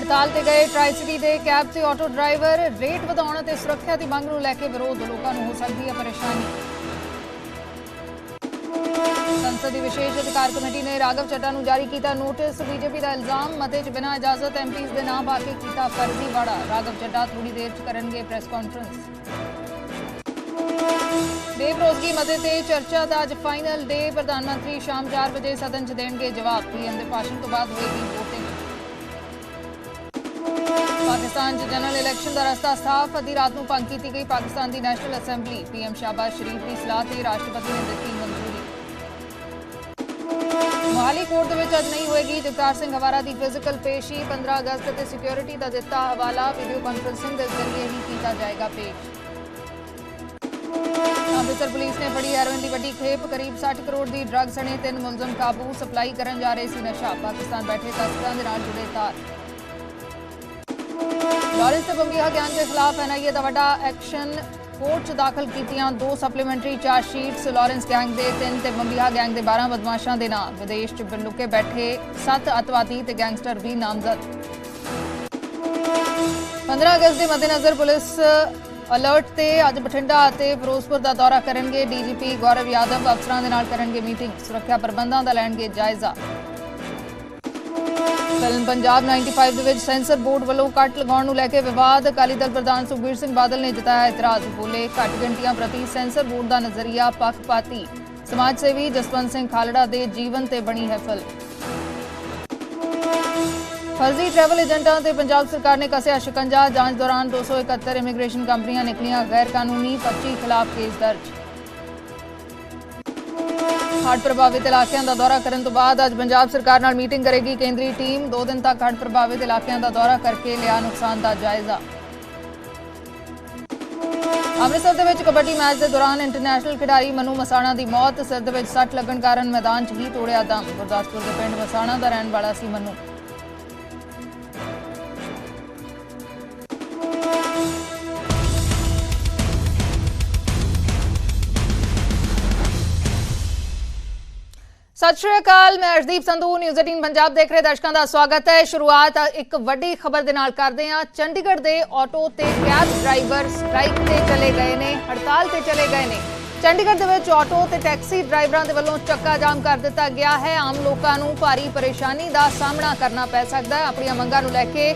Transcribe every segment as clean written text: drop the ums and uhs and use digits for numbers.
हड़ताल ते गए ट्राई सिटी के कैब ते ऑटो ड्राइवर। रेट वधाउण ते सुरक्षा की मंग नूं लैके विरोध, लोकां नूं हो सकती है परेशानी। संसद की विशेष अधिकार कमेटी ने राघव चड्ढा नूं जारी किया नोटिस। बीजेपी का इल्जाम, मते च बिना इजाजत एमपीज़ के नाम पाके किया फर्जीवाड़ा। राघव चड्ढा थोड़ी देर च करनगे प्रेस कॉन्फ्रेंस। बेभरोजगी मते ते चर्चा का अज फाइनल डे। प्रधानमंत्री शाम 4 बजे सदन च देणगे जवाब। पीएम के भाषण तो बाद होएगी वोटिंग। पाकिस्तान च जनरल इलैक्शन का रस्ता साफ। अद्धी रात नूं भंग की गई पाकिस्तान की नैशनल असैंबली। पीएम शहबाज शरीफ की सलाह ते राष्ट्रपति ने दी मंजूरी। मोहाली कोर्ट दे विच अज नहीं होएगी जगतार सिंह हवारा की फिजिकल पेशी। 15 अगस्त ते सिक्योरिटी का दिता हवाला। वीडियो कॉन्फ्रेंसिंग के जरिए ही किया जाएगा पेश। अमृतसर पुलिस ने फड़ी हैरोइन की वड्डी खेप। करीब 60 करोड़ की ड्रग सने 3 मुलजम काबू। सप्लाई करन जा रहे सी नशा। पाकिस्तान बैठे तस्करां दे नाल जुड़े तार। लॉरेंस ते बंबिहा गैंग के खिलाफ एनआईए का वड्डा एक्शन। कोर्ट च दाखल कीतियां 2 सप्लीमेंटरी चार्जशीट्स। लॉरेंस गैंग के 3 ते बंबिहा गैंग के 12 बदमाशां दे नाम। विदेश च लुके बैठे 7 अतवादी ते गैंगस्टर भी नामजद। 15 अगस्त के मद्देनजर पुलिस अलर्ट ते अज बठिंडा ते फिरोजपुर का दौरा करनगे डीजीपी गौरव यादव। अफसरां दे नाल करनगे मीटिंग। सुरक्षा प्रबंधां दा लैणगे जायजा। फिल्म पंजाब 95 दे विच सेंसर बोर्ड वालों कट लगाउण नूं लैके विवाद। अकाली दल प्रधान सुखबीर सिंह बादल ने जताया इतराज। बोले घट गिणतियां प्रति सेंसर बोर्ड का नजरिया पक्षपाती। समाज सेवी जसवंत सिंह खालड़ा दे जीवन ते बनी है फिल्म। फर्जी ट्रैवल एजेंटां ते पंजाब सरकार ने कसया शिकंजा। जांच दौरान 271 इमीग्रेशन कंपनियां निकलियां गैर कानूनी। 25 खिलाफ केस दर्ज। हड़ प्रभावित इलाकों का दौरा करने तो बाद अज पंजाब सरकार नाल मीटिंग करेगी केंद्रीय टीम। 2 दिन तक हड़ प्रभावित इलाकों का दौरा करके लिया नुकसान का जायजा। अमृतसर दे विच कबड्डी मैच के दौरान इंटरनेशनल खिडारी मनु मसाणा की मौत। सिर दे विच सट लगन कारण मैदान च ही तोड़िया दम। गुरदासपुर के पिंड मसाणा का रहने वाला सी मनु। सत श्री अकाल, मैं अर्शदीप संधू न्यूज़ 18 पंजाब देख रहे दर्शकों का स्वागत है। शुरुआत एक वड्डी खबर दे नाल करदे हां। चंडीगढ़ के ऑटो ते कैब ड्राइवर स्ट्राइक ते चले गए ने, हड़ताल ते चले गए ने। चंडीगढ़ दे विच ऑटो ते टैक्सी ड्राइवरां दे वल्लों चक्का जाम कर दिता गया है। आम लोकां नूं भारी परेशानी का सामना करना पै सकदा है। अपनी मंगां नूं लैके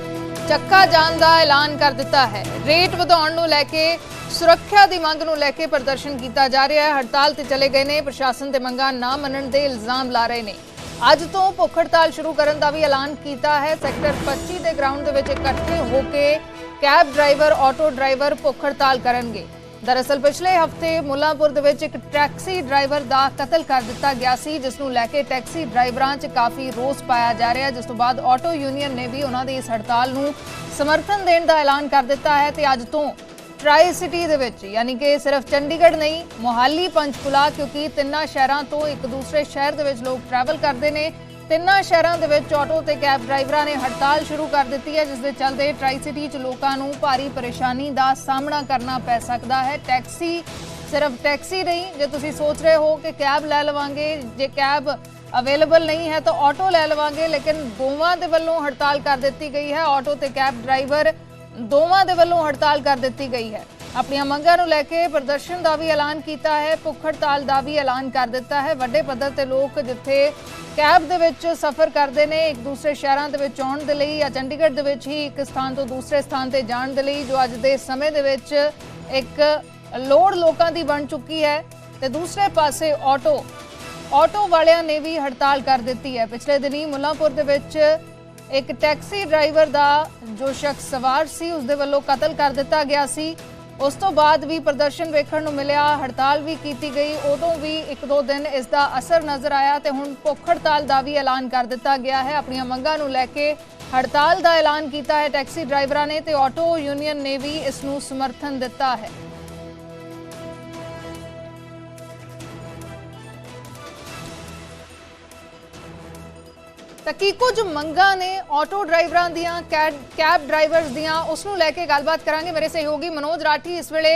चक्का जाम का ऐलान कर दिता है। रेट वधाउण नूं लैके सुरक्षा की मंग नूं लैके प्रदर्शन किया जा रहा है। हड़ताल ते चले गए ने। प्रशासन ते मंगां ना मनण दे इल्जाम ला रहे ने। अज तो भुख हड़ताल शुरू करने का भी ऐलान किया है। सैक्टर 25 के ग्राउंड दे विच इकट्ठे होकर कैब ड्राइवर ऑटो ड्राइवर भुख हड़ताल करनगे। दरअसल पिछले हफ्ते मुल्लांपुर दे विच एक टैक्सी ड्राइवर का कतल कर दिता गया सी, जिस नूं लैके टैक्सी ड्राइवरां च काफ़ी रोस पाया जा रहा है। जिस तो बाद ऑटो यूनियन ने भी उन्हां दी इस हड़ताल नूं समर्थन देण दा ऐलान कर दिता है। ते अज तो ट्राई सिटी दे विच यानी कि सिर्फ चंडीगढ़ नहीं, मोहाली, पंचकुला, क्योंकि तिन्ना शहरां तो एक दूसरे शहर दे विच लोग ट्रैवल करते हैं। तिन्ना शहरां दे विच ऑटो ते कैब ड्राइवरां ने हड़ताल शुरू कर दी है, जिस दे चलते ट्राई सिटी च लोकां नूं भारी परेशानी का सामना करना पै सकता है। टैक्सी सिर्फ टैक्सी नहीं, जे तुसीं सोच रहे हो कि कैब लै लवांगे, जे कैब अवेलेबल नहीं है तो ऑटो लै लवांगे, लेकिन दोवां दे वल्लों हड़ताल कर दी गई है। ऑटो ते कैब ड्राइवर दोवां दे वल्लों हड़ताल कर दी गई है। अपनी मंगां नूं लैके प्रदर्शन का भी ऐलान किया है। भुख हड़ताल का भी ऐलान कर दिता है। वड्डे पद्धर ते लोग जिथे कैब दे विच सफ़र करते हैं एक दूसरे शहरों के विच आउण दे लई या चंडीगढ़ दे विच ही एक स्थान तो दूसरे स्थान ते जाण दे लई, जो अज दे समय दे विच एक लोड़ लोकां दी बन चुकी है। ते दूसरे पासे ऑटो वालियां ने भी हड़ताल कर दी है। पिछले दिनी मुल्लांपुर दे विच एक टैक्सी ड्राइवर का जो शख्स सवार सी उसदे वल्लों कतल कर दिता गया सी। उस तो बाद भी प्रदर्शन वेखण नूं मिलिया, हड़ताल भी की गई। उदों भी 1-2 दिन इसका असर नज़र आया तो हुण भुख हड़ताल का भी ऐलान कर दिता गया है। अपनी मंगां नूं लैके हड़ताल का ऐलान किया है टैक्सी ड्राइवरां ने, तो ऑटो यूनियन ने भी इसनूं समर्थन दिता है। ताकि कुछ मंगां ने ऑटो ड्राइवरां दियां, कैब ड्राइवर्स दियां, उसनूं लैके गलबात करांगे। मेरे सहयोगी मनोज राठी इस वेले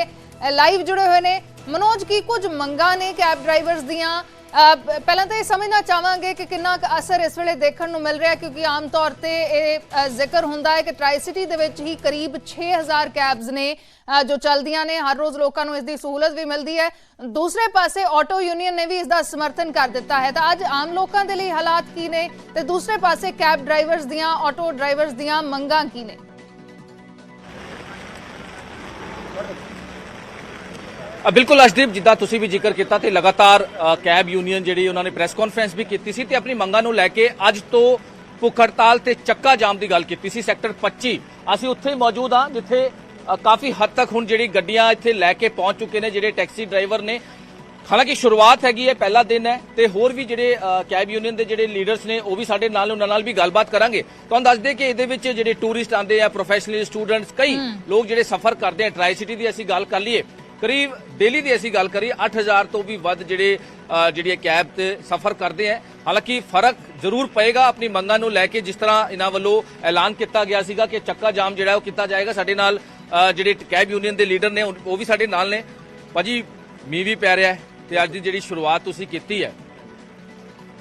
लाइव जुड़े हुए ने। मनोज, की कुछ मंगां ने कैब ड्राइवर्स दियां ਪਹਿਲਾਂ ਤਾਂ ਇਹ ਸਮਝਣਾ ਚਾਹਾਂਗੇ ਕਿ ਕਿੰਨਾ ਕੁ ਅਸਰ ਇਸ ਵੇਲੇ ਦੇਖਣ ਨੂੰ ਮਿਲ ਰਿਹਾ, ਕਿਉਂਕਿ ਆਮ ਤੌਰ ਤੇ ਇਹ ਜ਼ਿਕਰ ਹੁੰਦਾ ਹੈ ਕਿ ਟਰਾਈ ਸਿਟੀ ਦੇ ਵਿੱਚ ਹੀ ਕਰੀਬ 6000 ਕੈਬਸ ਨੇ ਜੋ ਚੱਲਦੀਆਂ ਨੇ, ਹਰ ਰੋਜ਼ ਲੋਕਾਂ ਨੂੰ ਇਸ ਦੀ ਸਹੂਲਤ ਵੀ ਮਿਲਦੀ ਹੈ। ਦੂਸਰੇ ਪਾਸੇ ਆਟੋ ਯੂਨੀਅਨ ਨੇ ਵੀ ਇਸ ਦਾ ਸਮਰਥਨ ਕਰ ਦਿੱਤਾ ਹੈ। ਤਾਂ ਅੱਜ ਆਮ ਲੋਕਾਂ ਦੇ ਲਈ ਹਾਲਾਤ ਕੀ ਨੇ ਤੇ ਦੂਸਰੇ ਪਾਸੇ ਕੈਬ ਡਰਾਈਵਰਸ ਦੀਆਂ, ਆਟੋ ਡਰਾਈਵਰਸ ਦੀਆਂ ਮੰਗਾਂ ਕੀ ਨੇ? बिल्कुल अर्शदीप, जिद्दां तुसीं भी जिक्र किया तो लगातार कैब यूनीयन जिहड़ी उन्होंने प्रैस कॉन्फ्रेंस भी की सी ते अपनी मंगां नूं लैके अज तो भुख हड़ताल ते चक्का जाम की गल की सी। सैक्टर 25 असीं उत्थे मौजूद हाँ जिथे काफ़ी हद तक हुण जिहड़ी गड्डियां इत्थे लैके पहुंच चुके ने जिहड़े टैक्सी ड्राइवर ने। हालांकि शुरुआत हैगी है, पहला दिन है ते होर भी जिहड़े कैब यूनीयन के जिहड़े लीडर्स ने वो भी साडे नाल उन्हां नाल भी गलबात करांगे। तुहानूं दस दे कि इहदे विच जिहड़े टूरिस्ट आंदे आ, प्रोफैशनल स्टूडेंट्स, कई लोग जिहड़े सफर करते हैं ट्राई सिटी की असीं गल कर लईए, करीब डेली की असीं गल करिए 8000 तो भी वध जिहड़े कैब ते सफर करते हैं। हालांकि फर्क जरूर पएगा अपनी मंगां नूं लैके, जिस तरह इन्हां वल्लों ऐलान किया गया सीगा कि चक्का जाम जिहड़ा वो किया जाएगा। साडे नाल जिहड़े कैब यूनीयन के लीडर ने वो भी साडे नाल ने। भाजी मींह भी पै रहा है ते अज दी जिहड़ी शुरुआत तुसीं कीती है,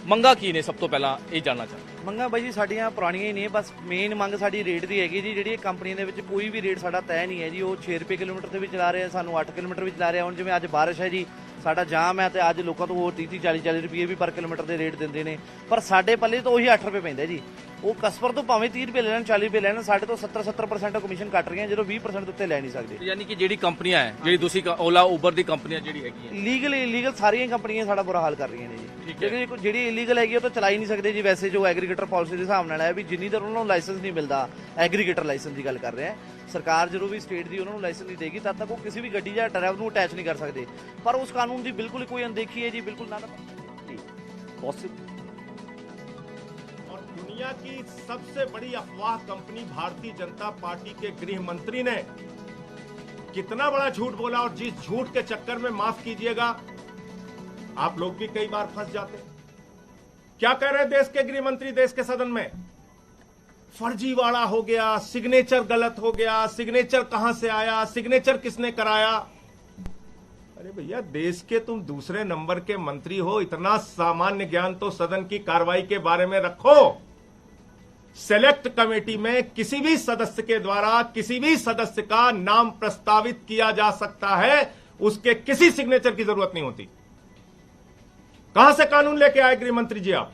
मंगां की ने? सब तो पहला ये जानना चाहते। ਮੰਗਾਂ ਬਾਈ ਜੀ ਸਾਡੀਆਂ ਪੁਰਾਣੀਆਂ ਹੀ ਨੇ, ਬਸ ਮੇਨ ਮੰਗ ਸਾਡੀ ਰੇਟ ਦੀ ਹੈਗੀ ਜੀ। ਜਿਹੜੀ ਕੰਪਨੀ ਦੇ ਵਿੱਚ ਕੋਈ ਵੀ ਰੇਟ ਸਾਡਾ ਤੈਅ ਨਹੀਂ ਹੈ ਜੀ। ਉਹ 6 ਰੁਪਏ ਕਿਲੋਮੀਟਰ ਤੇ ਵੀ ਚਲਾ ਰਹੇ ਆ, ਸਾਨੂੰ 8 ਕਿਲੋਮੀਟਰ ਵੀ ਚਲਾ ਰਹੇ ਆ। ਹੁਣ ਜਿਵੇਂ ਅੱਜ ਬਾਰਿਸ਼ ਹੈ ਜੀ, ਸਾਡਾ ਜਾਮ ਹੈ ਤੇ ਅੱਜ ਲੋਕਾਂ ਤੋਂ ਉਹ 30-40 ਰੁਪਏ ਵੀ ਪਰ ਕਿਲੋਮੀਟਰ ਦੇ ਰੇਟ ਦਿੰਦੇ ਨੇ, ਪਰ ਸਾਡੇ ਪੱਲੇ ਤਾਂ ਉਹੀ 8 ਰੁਪਏ ਪੈਂਦਾ ਜੀ। ਉਹ ਕਸਟਮਰ ਤੋਂ ਭਾਵੇਂ 30 ਰੁਪਏ ਲੈਣ, 40 ਰੁਪਏ ਲੈਣ, ਸਾਡੇ ਤੋਂ 70% ਕਮਿਸ਼ਨ ਕੱਟ ਰਹੀਆਂ, ਜਦੋਂ 20% ਦੇ ਉੱਤੇ ਲੈ ਨਹੀਂ ਸਕਦੇ। यानी कि ਜਿਹੜੀ ਕੰਪਨੀਆਂ ਹੈ, ਜਿਹੜੀ ਤੁਸੀਂ ओला उबर ਦੀ ਕੰਪਨੀਆਂ ਜਿਹੜੀ ਹੈਗੀਆਂ ਲੀਗਲ ਇਲੀਗਲ ਸਾਰੀਆਂ ਕੰਪਨੀਆਂ ਸਾਡਾ ਬੁਰਾ ਹਾਲ ਕਰ ਰਹੀਆਂ ਨੇ ਜੀ। ਜਿਹੜੀ ਇਲੀਗਲ ਹੈਗੀ ਉਹ ਤਾਂ ਚਲਾ ਹੀ ਨਹੀਂ ਸਕਦੇ ਜੀ। ਵੈਸੇ ਜੋ ਐਗਰੀਗੇਟਰ ਪਾਲਿਸੀ ਦੇ ਹਿਸਾਬ ਨਾਲ ਹੈ ਵੀ ਜਿੰਨੀ ਦੇਰ ਉਹਨਾਂ ਨੂੰ ਲਾਇਸੈਂਸ ਨਹੀਂ ਮਿਲਦਾ, ਐਗਰੀਗੇਟਰ ਲਾਇਸੈਂਸ ਦੀ ਗੱਲ ਕਰ ਰਹੇ ਹਾਂ, ਸਰਕਾਰ ਜਦੋਂ ਵੀ ਸਟੇਟ ਦੀ ਉਹਨਾਂ ਨੂੰ ਲਾਇਸੈਂਸ ਨਹੀਂ ਦੇਗੀ ਤਦ ਤੱਕ ਉਹ ਕਿਸੇ ਵੀ ਗੱਡੀ ਜਾਂ ਡਰਾਈਵਰ ਨੂੰ ਅਟੈਚ ਨਹੀਂ ਕਰ ਸਕਦੇ। ਪਰ ਉਸ ਕਾਨੂੰਨ ਦੀ ਬਿਲਕੁਲ ਕੋਈ ਅਣਦੇਖੀ ਹੈ ਜੀ, ਬਿਲकुल ना पॉसिबल। और दुनिया की सबसे बड़ी अफवाह कंपनी भारतीय जनता पार्टी के गृह मंत्री ने कितना बड़ा झूठ बोला, और जिस झूठ के चक्कर में, माफ कीजिएगा, आप लोग भी कई बार फंस जाते। क्या कह रहे देश के गृह मंत्री देश के सदन में? फर्जीवाड़ा हो गया, सिग्नेचर गलत हो गया, सिग्नेचर कहां से आया, सिग्नेचर किसने कराया। अरे भैया, देश के तुम दूसरे नंबर के मंत्री हो, इतना सामान्य ज्ञान तो सदन की कार्रवाई के बारे में रखो। सेलेक्ट कमेटी में किसी भी सदस्य के द्वारा किसी भी सदस्य का नाम प्रस्तावित किया जा सकता है, उसके किसी सिग्नेचर की जरूरत नहीं होती। कहां से कानून लेके आए गृह मंत्री जी आप?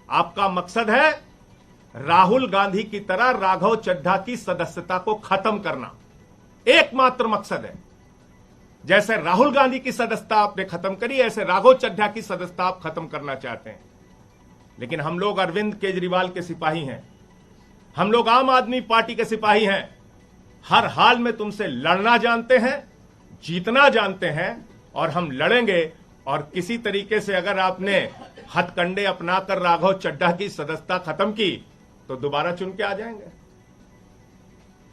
आपका मकसद है राहुल गांधी की तरह राघव चड्ढा की सदस्यता को खत्म करना, एकमात्र मकसद है। जैसे राहुल गांधी की सदस्यता आपने खत्म करी, ऐसे राघव चड्ढा की सदस्यता आप खत्म करना चाहते हैं। लेकिन हम लोग अरविंद केजरीवाल के सिपाही हैं, हम लोग आम आदमी पार्टी के सिपाही हैं। हर हाल में तुमसे लड़ना जानते हैं, जीतना जानते हैं, और हम लड़ेंगे। और किसी तरीके से अगर आपने हथकंडे अपनाकर राघव चड्ढा की सदस्यता खत्म की तो दोबारा चुन के आ जाएंगे।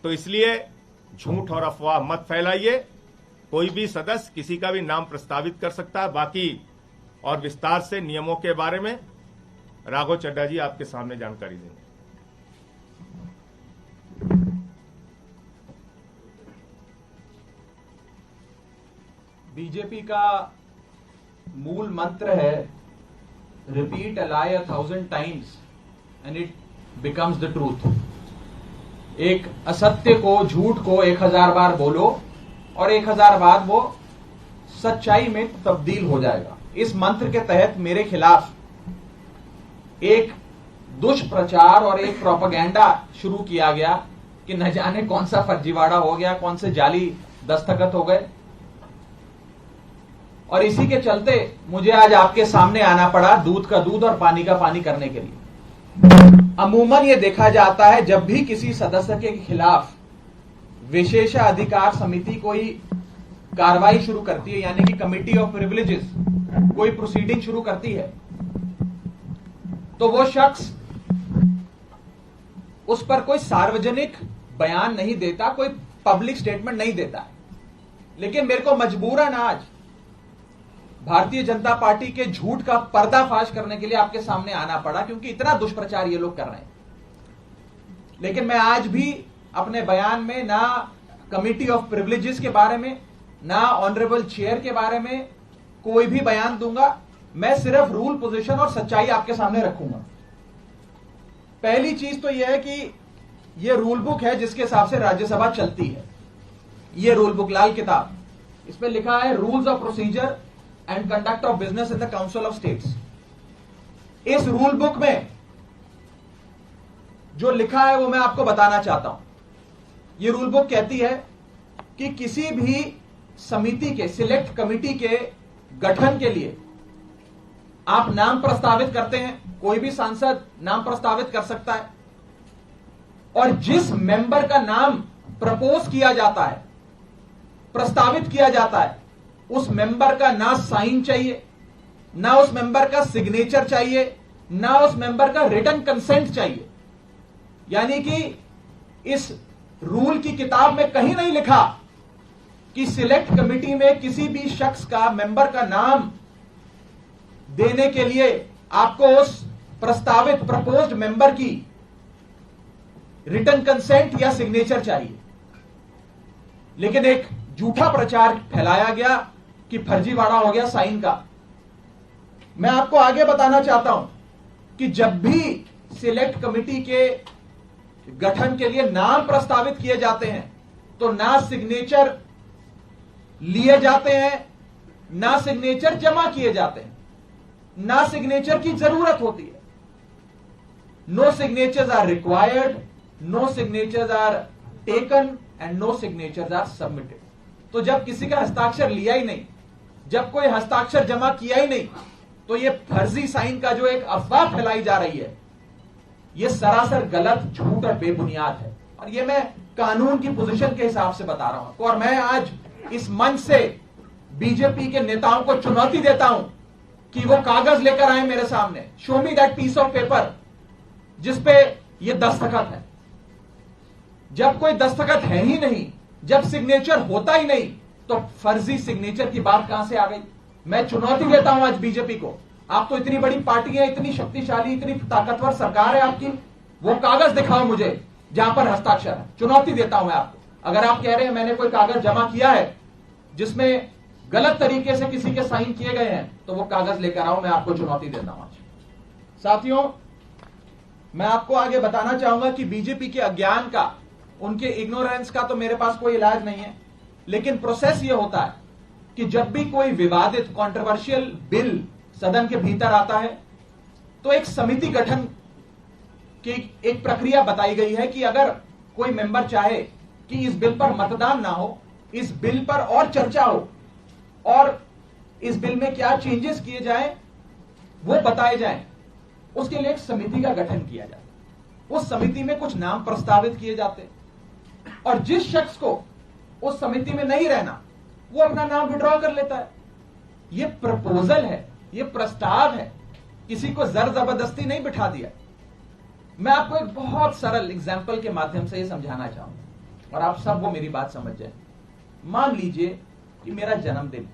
तो इसलिए झूठ और अफवाह मत फैलाइए। कोई भी सदस्य किसी का भी नाम प्रस्तावित कर सकता है। बाकी और विस्तार से नियमों के बारे में राघव चड्ढा जी आपके सामने जानकारी देंगे। बीजेपी का मूल मंत्र है repeat a lie 1000 times and it becomes the truth. एक असत्य को, झूठ को 1000 बार बोलो और 1000 बाद वो सच्चाई में तब्दील हो जाएगा। इस मंत्र के तहत मेरे खिलाफ एक दुष्प्रचार और एक प्रोपेगेंडा शुरू किया गया कि न जाने कौन सा फर्जीवाड़ा हो गया, कौन से जाली दस्तखत हो गए, और इसी के चलते मुझे आज आपके सामने आना पड़ा दूध का दूध और पानी का पानी करने के लिए। अमूमन ये देखा जाता है जब भी किसी सदस्य के खिलाफ विशेषाधिकार समिति कोई कार्रवाई शुरू करती है, यानी कि कमिटी ऑफ प्रिविलेजेस कोई प्रोसीडिंग शुरू करती है, तो वो शख्स उस पर कोई सार्वजनिक बयान नहीं देता, कोई पब्लिक स्टेटमेंट नहीं देता। लेकिन मेरे को मजबूरन आज भारतीय जनता पार्टी के झूठ का पर्दाफाश करने के लिए आपके सामने आना पड़ा, क्योंकि इतना दुष्प्रचार ये लोग कर रहे हैं। लेकिन मैं आज भी अपने बयान में ना कमिटी ऑफ प्रिविलेजेस के बारे में, ना ऑनरेबल चेयर के बारे में, कोई भी बयान दूंगा, मैं सिर्फ रूल, पोजीशन और सच्चाई आपके सामने रखूंगा। पहली चीज तो यह है कि यह रूल बुक है जिसके हिसाब से राज्यसभा चलती है। यह रूल बुक, लाल किताब, इसमें लिखा है rules of procedure and conduct of business in the council of states. इस रूल बुक में जो लिखा है वो मैं आपको बताना चाहता हूं। यह रूल बुक कहती है कि किसी भी समिति के, सिलेक्ट कमिटी के गठन के लिए आप नाम प्रस्तावित करते हैं, कोई भी सांसद नाम प्रस्तावित कर सकता है, और जिस मेंबर का नाम प्रपोज किया जाता है, प्रस्तावित किया जाता है, उस मेंबर का ना साइन चाहिए, ना उस मेंबर का सिग्नेचर चाहिए, ना उस मेंबर का रिटन कंसेंट चाहिए। यानी कि इस रूल की किताब में कहीं नहीं लिखा कि सिलेक्ट कमिटी में किसी भी शख्स का, मेंबर का नाम देने के लिए आपको उस प्रस्तावित, प्रपोज्ड मेंबर की रिटन कंसेंट या सिग्नेचर चाहिए। लेकिन एक झूठा प्रचार फैलाया गया कि फर्जीवाड़ा हो गया साइन का। मैं आपको आगे बताना चाहता हूं कि जब भी सिलेक्ट कमिटी के गठन के लिए नाम प्रस्तावित किए जाते हैं तो ना सिग्नेचर लिए जाते हैं, ना सिग्नेचर जमा किए जाते हैं, ना सिग्नेचर की जरूरत होती है। No signatures are required, no signatures are taken and no signatures are submitted. तो जब किसी का हस्ताक्षर लिया ही नहीं, जब कोई हस्ताक्षर जमा किया ही नहीं, तो यह फर्जी साइन का जो एक अफवाह फैलाई जा रही है, यह सरासर गलत, झूठ और बेबुनियाद है। और यह मैं कानून की पोजीशन के हिसाब से बता रहा हूं। और मैं आज इस मंच से बीजेपी के नेताओं को चुनौती देता हूं कि वो कागज लेकर आए मेरे सामने, show me that piece of paper जिसपे ये दस्तखत है। जब कोई दस्तखत है ही नहीं, जब सिग्नेचर होता ही नहीं, तो फर्जी सिग्नेचर की बात कहां से आ गई? मैं चुनौती देता हूं आज बीजेपी को। आप तो इतनी बड़ी पार्टी है, इतनी शक्तिशाली, इतनी ताकतवर सरकार है आपकी, वो कागज दिखाओ मुझे जहां पर हस्ताक्षर है। चुनौती देता हूं मैं आपको। अगर आप कह रहे हैं मैंने कोई कागज जमा किया है जिसमें गलत तरीके से किसी के साइन किए गए हैं, तो वो कागज लेकर आओ, मैं आपको चुनौती देता हूं आज। साथियों, मैं आपको आगे बताना चाहूंगा कि बीजेपी के अज्ञान का, उनके इग्नोरेंस का तो मेरे पास कोई इलाज नहीं है। लेकिन प्रोसेस ये होता है कि जब भी कोई विवादित, कंट्रोवर्शियल बिल सदन के भीतर आता है तो एक समिति गठन की एक प्रक्रिया बताई गई है कि अगर कोई मेंबर चाहे कि इस बिल पर मतदान ना हो, इस बिल पर और चर्चा हो और इस बिल में क्या चेंजेस किए जाएं वो बताए जाएं, उसके लिए एक समिति का गठन किया जाता। उस समिति में कुछ नाम प्रस्तावित किए जाते और जिस शख्स को उस समिति में नहीं रहना, वो अपना नाम विड्रॉ कर लेता है। यह प्रपोजल है, यह प्रस्ताव है, किसी को जर जबरदस्ती नहीं बिठा दिया। मैं आपको एक बहुत सरल एग्जाम्पल के माध्यम से यह समझाना चाहूंगा और आप सब वो मेरी बात समझ जाए। मान लीजिए कि मेरा जन्मदिन,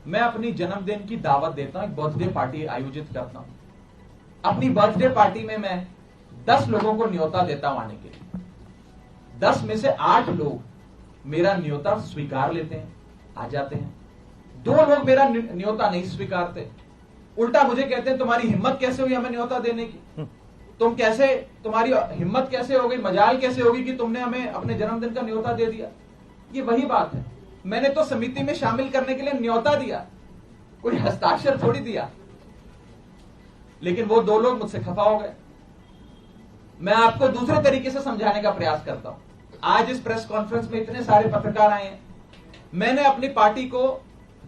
मैं अपनी जन्मदिन की दावत देता हूं, एक बर्थडे पार्टी आयोजित करता हूं। अपनी बर्थडे पार्टी में मैं 10 लोगों को न्योता देता हूं आने के लिए। 10 में से 8 लोग मेरा न्योता स्वीकार लेते हैं, आ जाते हैं। 2 लोग मेरा न्योता नहीं स्वीकारते, उल्टा मुझे कहते हैं तुम्हारी हिम्मत कैसे हुई हमें न्योता देने की, तुम कैसे, तुम्हारी हिम्मत कैसे हो गई, मजाल कैसे होगी कि तुमने हमें अपने जन्मदिन का न्योता दे दिया। ये वही बात है, मैंने तो समिति में शामिल करने के लिए न्योता दिया, कोई हस्ताक्षर थोड़ी दिया। लेकिन वो 2 लोग मुझसे खफा हो गए। मैं आपको दूसरे तरीके से समझाने का प्रयास करता हूं। आज इस प्रेस कॉन्फ्रेंस में इतने सारे पत्रकार आए हैं, मैंने अपनी पार्टी को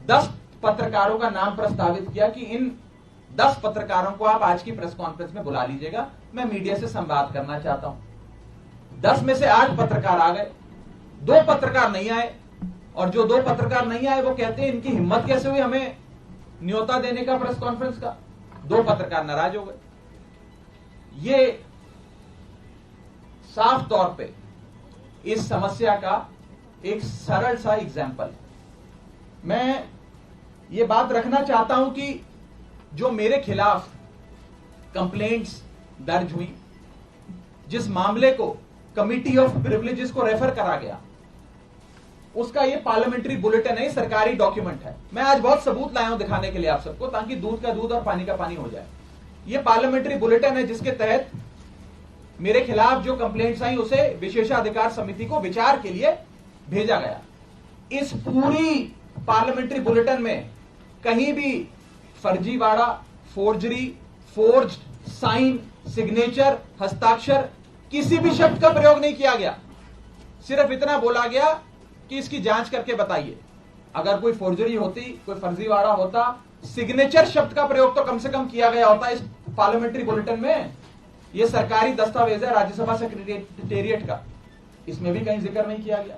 10 पत्रकारों का नाम प्रस्तावित किया कि इन 10 पत्रकारों को आप आज की प्रेस कॉन्फ्रेंस में बुला लीजिएगा, मैं मीडिया से संवाद करना चाहता हूं। 10 में से 8 पत्रकार आ गए, 2 पत्रकार नहीं आए, और जो 2 पत्रकार नहीं आए वो कहते हैं इनकी हिम्मत कैसे हुई हमें न्योता देने का प्रेस कॉन्फ्रेंस का। 2 पत्रकार नाराज हो गए। ये साफ तौर पे इस समस्या का एक सरल सा एग्जाम्पल। मैं ये बात रखना चाहता हूं कि जो मेरे खिलाफ कंप्लेंट्स दर्ज हुई, जिस मामले को कमिटी ऑफ प्रिविलेजेस को रेफर करा गया, उसका ये पार्लियामेंट्री बुलेटिन है, सरकारी डॉक्यूमेंट है। मैं आज बहुत सबूत लाया हूं दिखाने के लिए आप सबको, ताकि दूध का दूध और पानी का पानी हो जाए। ये पार्लियामेंट्री बुलेटिन है जिसके तहत मेरे खिलाफ जो कंप्लेंट्स आई उसे विशेषाधिकार समिति को विचार के लिए भेजा गया। इस पूरी पार्लियामेंट्री बुलेटिन में कहीं भी फर्जीवाड़ा, फोर्जरी, फोर्ज्ड साइन, सिग्नेचर, हस्ताक्षर, किसी भी शब्द का प्रयोग नहीं किया गया। सिर्फ इतना बोला गया कि इसकी जांच करके बताइए। अगर कोई फोर्जरी होती, कोई फर्जीवाड़ा होता, सिग्नेचर शब्द का प्रयोग तो कम से कम किया गया होता इस पार्लियामेंट्री बुलेटिन में। यह सरकारी दस्तावेज है राज्यसभा सेक्रेटेरिएट का, इसमें भी कहीं जिक्र नहीं किया गया।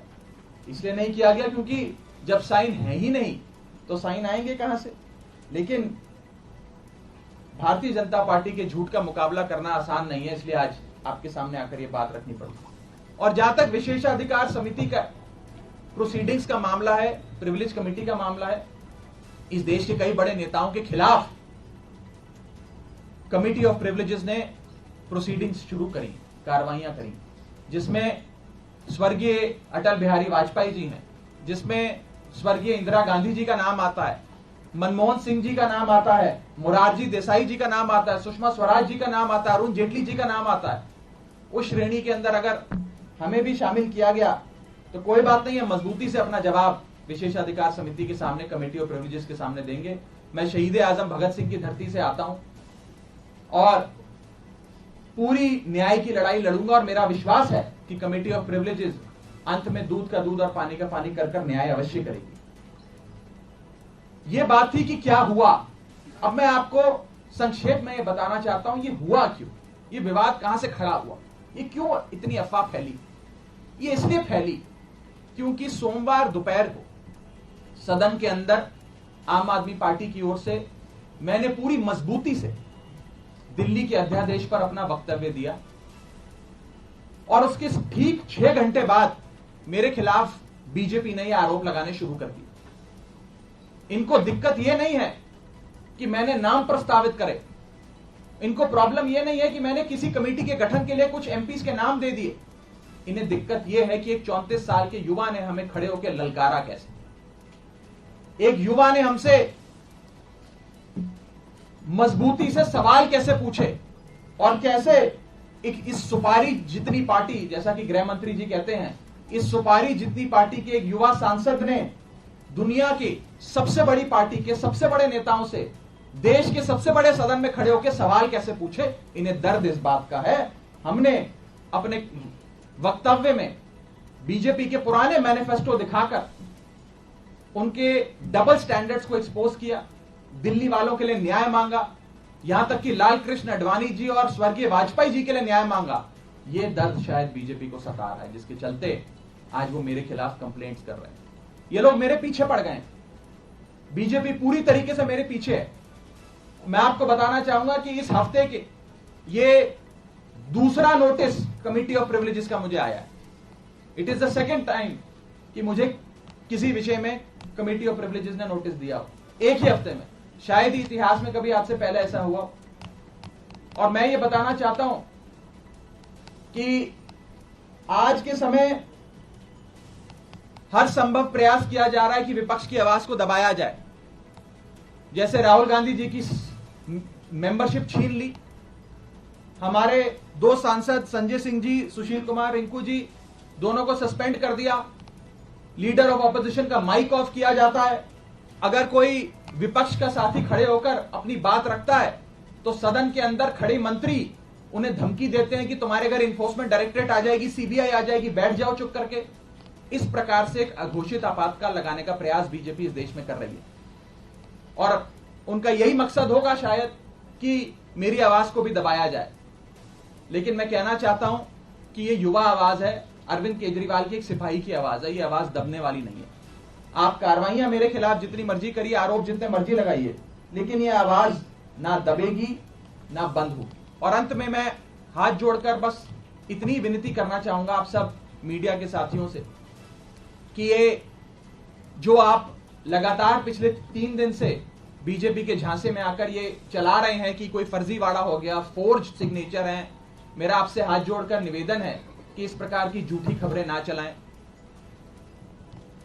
इसलिए नहीं किया गया क्योंकि जब साइन है ही नहीं तो साइन आएंगे कहां से। लेकिन भारतीय जनता पार्टी के झूठ का मुकाबला करना आसान नहीं है, इसलिए आज आपके सामने आकर यह बात रखनी पड़ी। और जहां तक विशेषाधिकार समिति का प्रोसीडिंग्स का मामला है, प्रिविलेज कमेटी का मामला है, इस देश के कई बड़े नेताओं के खिलाफ कमिटी ऑफ प्रिविलेजेस ने प्रोसीडिंग्स शुरू करी, कार्रवाइयां करी, जिसमें स्वर्गीय अटल बिहारी वाजपेयी जी हैं, जिसमें स्वर्गीय इंदिरा गांधी जी का नाम आता है, मनमोहन सिंह जी का नाम आता है, मोरारजी देसाई जी का नाम आता है, सुषमा स्वराज जी का नाम आता है, अरुण जेटली जी का नाम आता है। उस श्रेणी के अंदर अगर हमें भी शामिल किया गया तो कोई बात नहीं है, मजबूती से अपना जवाब विशेषाधिकार समिति के सामने, कमेटी ऑफ प्रिविलेजेस के सामने देंगे। मैं शहीद आजम भगत सिंह की धरती से आता हूं और पूरी न्याय की लड़ाई लड़ूंगा, और मेरा विश्वास है कि कमेटी ऑफ प्रिविलेजेस अंत में दूध का दूध और पानी का पानी कर न्याय अवश्य करेगी। यह बात थी कि क्या हुआ। अब मैं आपको संक्षेप में बताना चाहता हूं ये हुआ क्यों, ये विवाद कहां से खड़ा हुआ, ये क्यों इतनी अफवाह फैली। ये इसलिए फैली क्योंकि सोमवार दोपहर को सदन के अंदर आम आदमी पार्टी की ओर से मैंने पूरी मजबूती से दिल्ली के अध्यादेश पर अपना वक्तव्य दिया, और उसके ठीक 6 घंटे बाद मेरे खिलाफ बीजेपी ने यह आरोप लगाने शुरू कर दिए। इनको दिक्कत यह नहीं है कि मैंने नाम प्रस्तावित करे, इनको प्रॉब्लम यह नहीं है कि मैंने किसी कमेटी के गठन के लिए कुछ एमपीज के नाम दे दिए। इन्हें दिक्कत यह है कि एक 34 साल के युवा ने हमें खड़े होकर ललकारा कैसे, एक युवा ने हमसे मजबूती से सवाल कैसे पूछे, और कैसे इस सुपारी जितनी पार्टी, जैसा कि गृह मंत्री जी कहते हैं, इस सुपारी जितनी पार्टी के एक युवा सांसद ने दुनिया की सबसे बड़ी पार्टी के सबसे बड़े नेताओं से देश के सबसे बड़े सदन में खड़े होकर सवाल कैसे पूछे। इन्हें दर्द इस बात का है। हमने अपने वक्तव्य में बीजेपी के पुराने मैनिफेस्टो दिखाकर उनके डबल स्टैंडर्ड्स को एक्सपोज किया, दिल्ली वालों के लिए न्याय मांगा, यहां तक कि लाल कृष्ण आडवाणी जी और स्वर्गीय वाजपेयी जी के लिए न्याय मांगा। यह दर्द शायद बीजेपी को सता रहा है, जिसके चलते आज वो मेरे खिलाफ कंप्लेंट्स कर रहे हैं। ये लोग मेरे पीछे पड़ गए, बीजेपी पूरी तरीके से मेरे पीछे है। मैं आपको बताना चाहूंगा कि इस हफ्ते के ये दूसरा नोटिस कमेटी ऑफ प्रिविलेजेस का मुझे आया है। It is the second time कि मुझे किसी विषय में कमेटी ऑफ प्रिविलेजेस ने नोटिस दिया हो एक ही हफ्ते में। शायद ही इतिहास में कभी आज से पहले ऐसा हुआ। और मैं ये बताना चाहता हूं कि आज के समय हर संभव प्रयास किया जा रहा है कि विपक्ष की आवाज को दबाया जाए। जैसे राहुल गांधी जी की मेंबरशिप छीन ली, हमारे 2 सांसद संजय सिंह जी, सुशील कुमार रिंकू जी, दोनों को सस्पेंड कर दिया, लीडर ऑफ ऑपोजिशन का माइक ऑफ किया जाता है। अगर कोई विपक्ष का साथी खड़े होकर अपनी बात रखता है तो सदन के अंदर खड़े मंत्री उन्हें धमकी देते हैं कि तुम्हारे घर इन्फोर्समेंट डायरेक्टरेट आ जाएगी, सीबीआई आ जाएगी, बैठ जाओ चुप करके। इस प्रकार से एक अघोषित आपातकाल लगाने का प्रयास बीजेपी इस देश में कर रही है, और उनका यही मकसद होगा शायद कि मेरी आवाज को भी दबाया जाए। लेकिन मैं कहना चाहता हूं कि यह युवा आवाज है, अरविंद केजरीवाल की एक सिपाही की आवाज है, यह आवाज दबने वाली नहीं है। आप कार्रवाइयां मेरे खिलाफ जितनी मर्जी करिए, आरोप जितने मर्जी लगाइए, लेकिन यह आवाज ना दबेगी ना बंद होगी। और अंत में मैं हाथ जोड़कर बस इतनी विनती करना चाहूंगा आप सब मीडिया के साथियों से कि ये जो आप लगातार पिछले 3 दिन से बीजेपी के झांसे में आकर ये चला रहे हैं कि कोई फर्जीवाड़ा हो गया, फोर्ज सिग्नेचर हैं, मेरा आपसे हाथ जोड़कर निवेदन है कि इस प्रकार की झूठी खबरें ना चलाएं।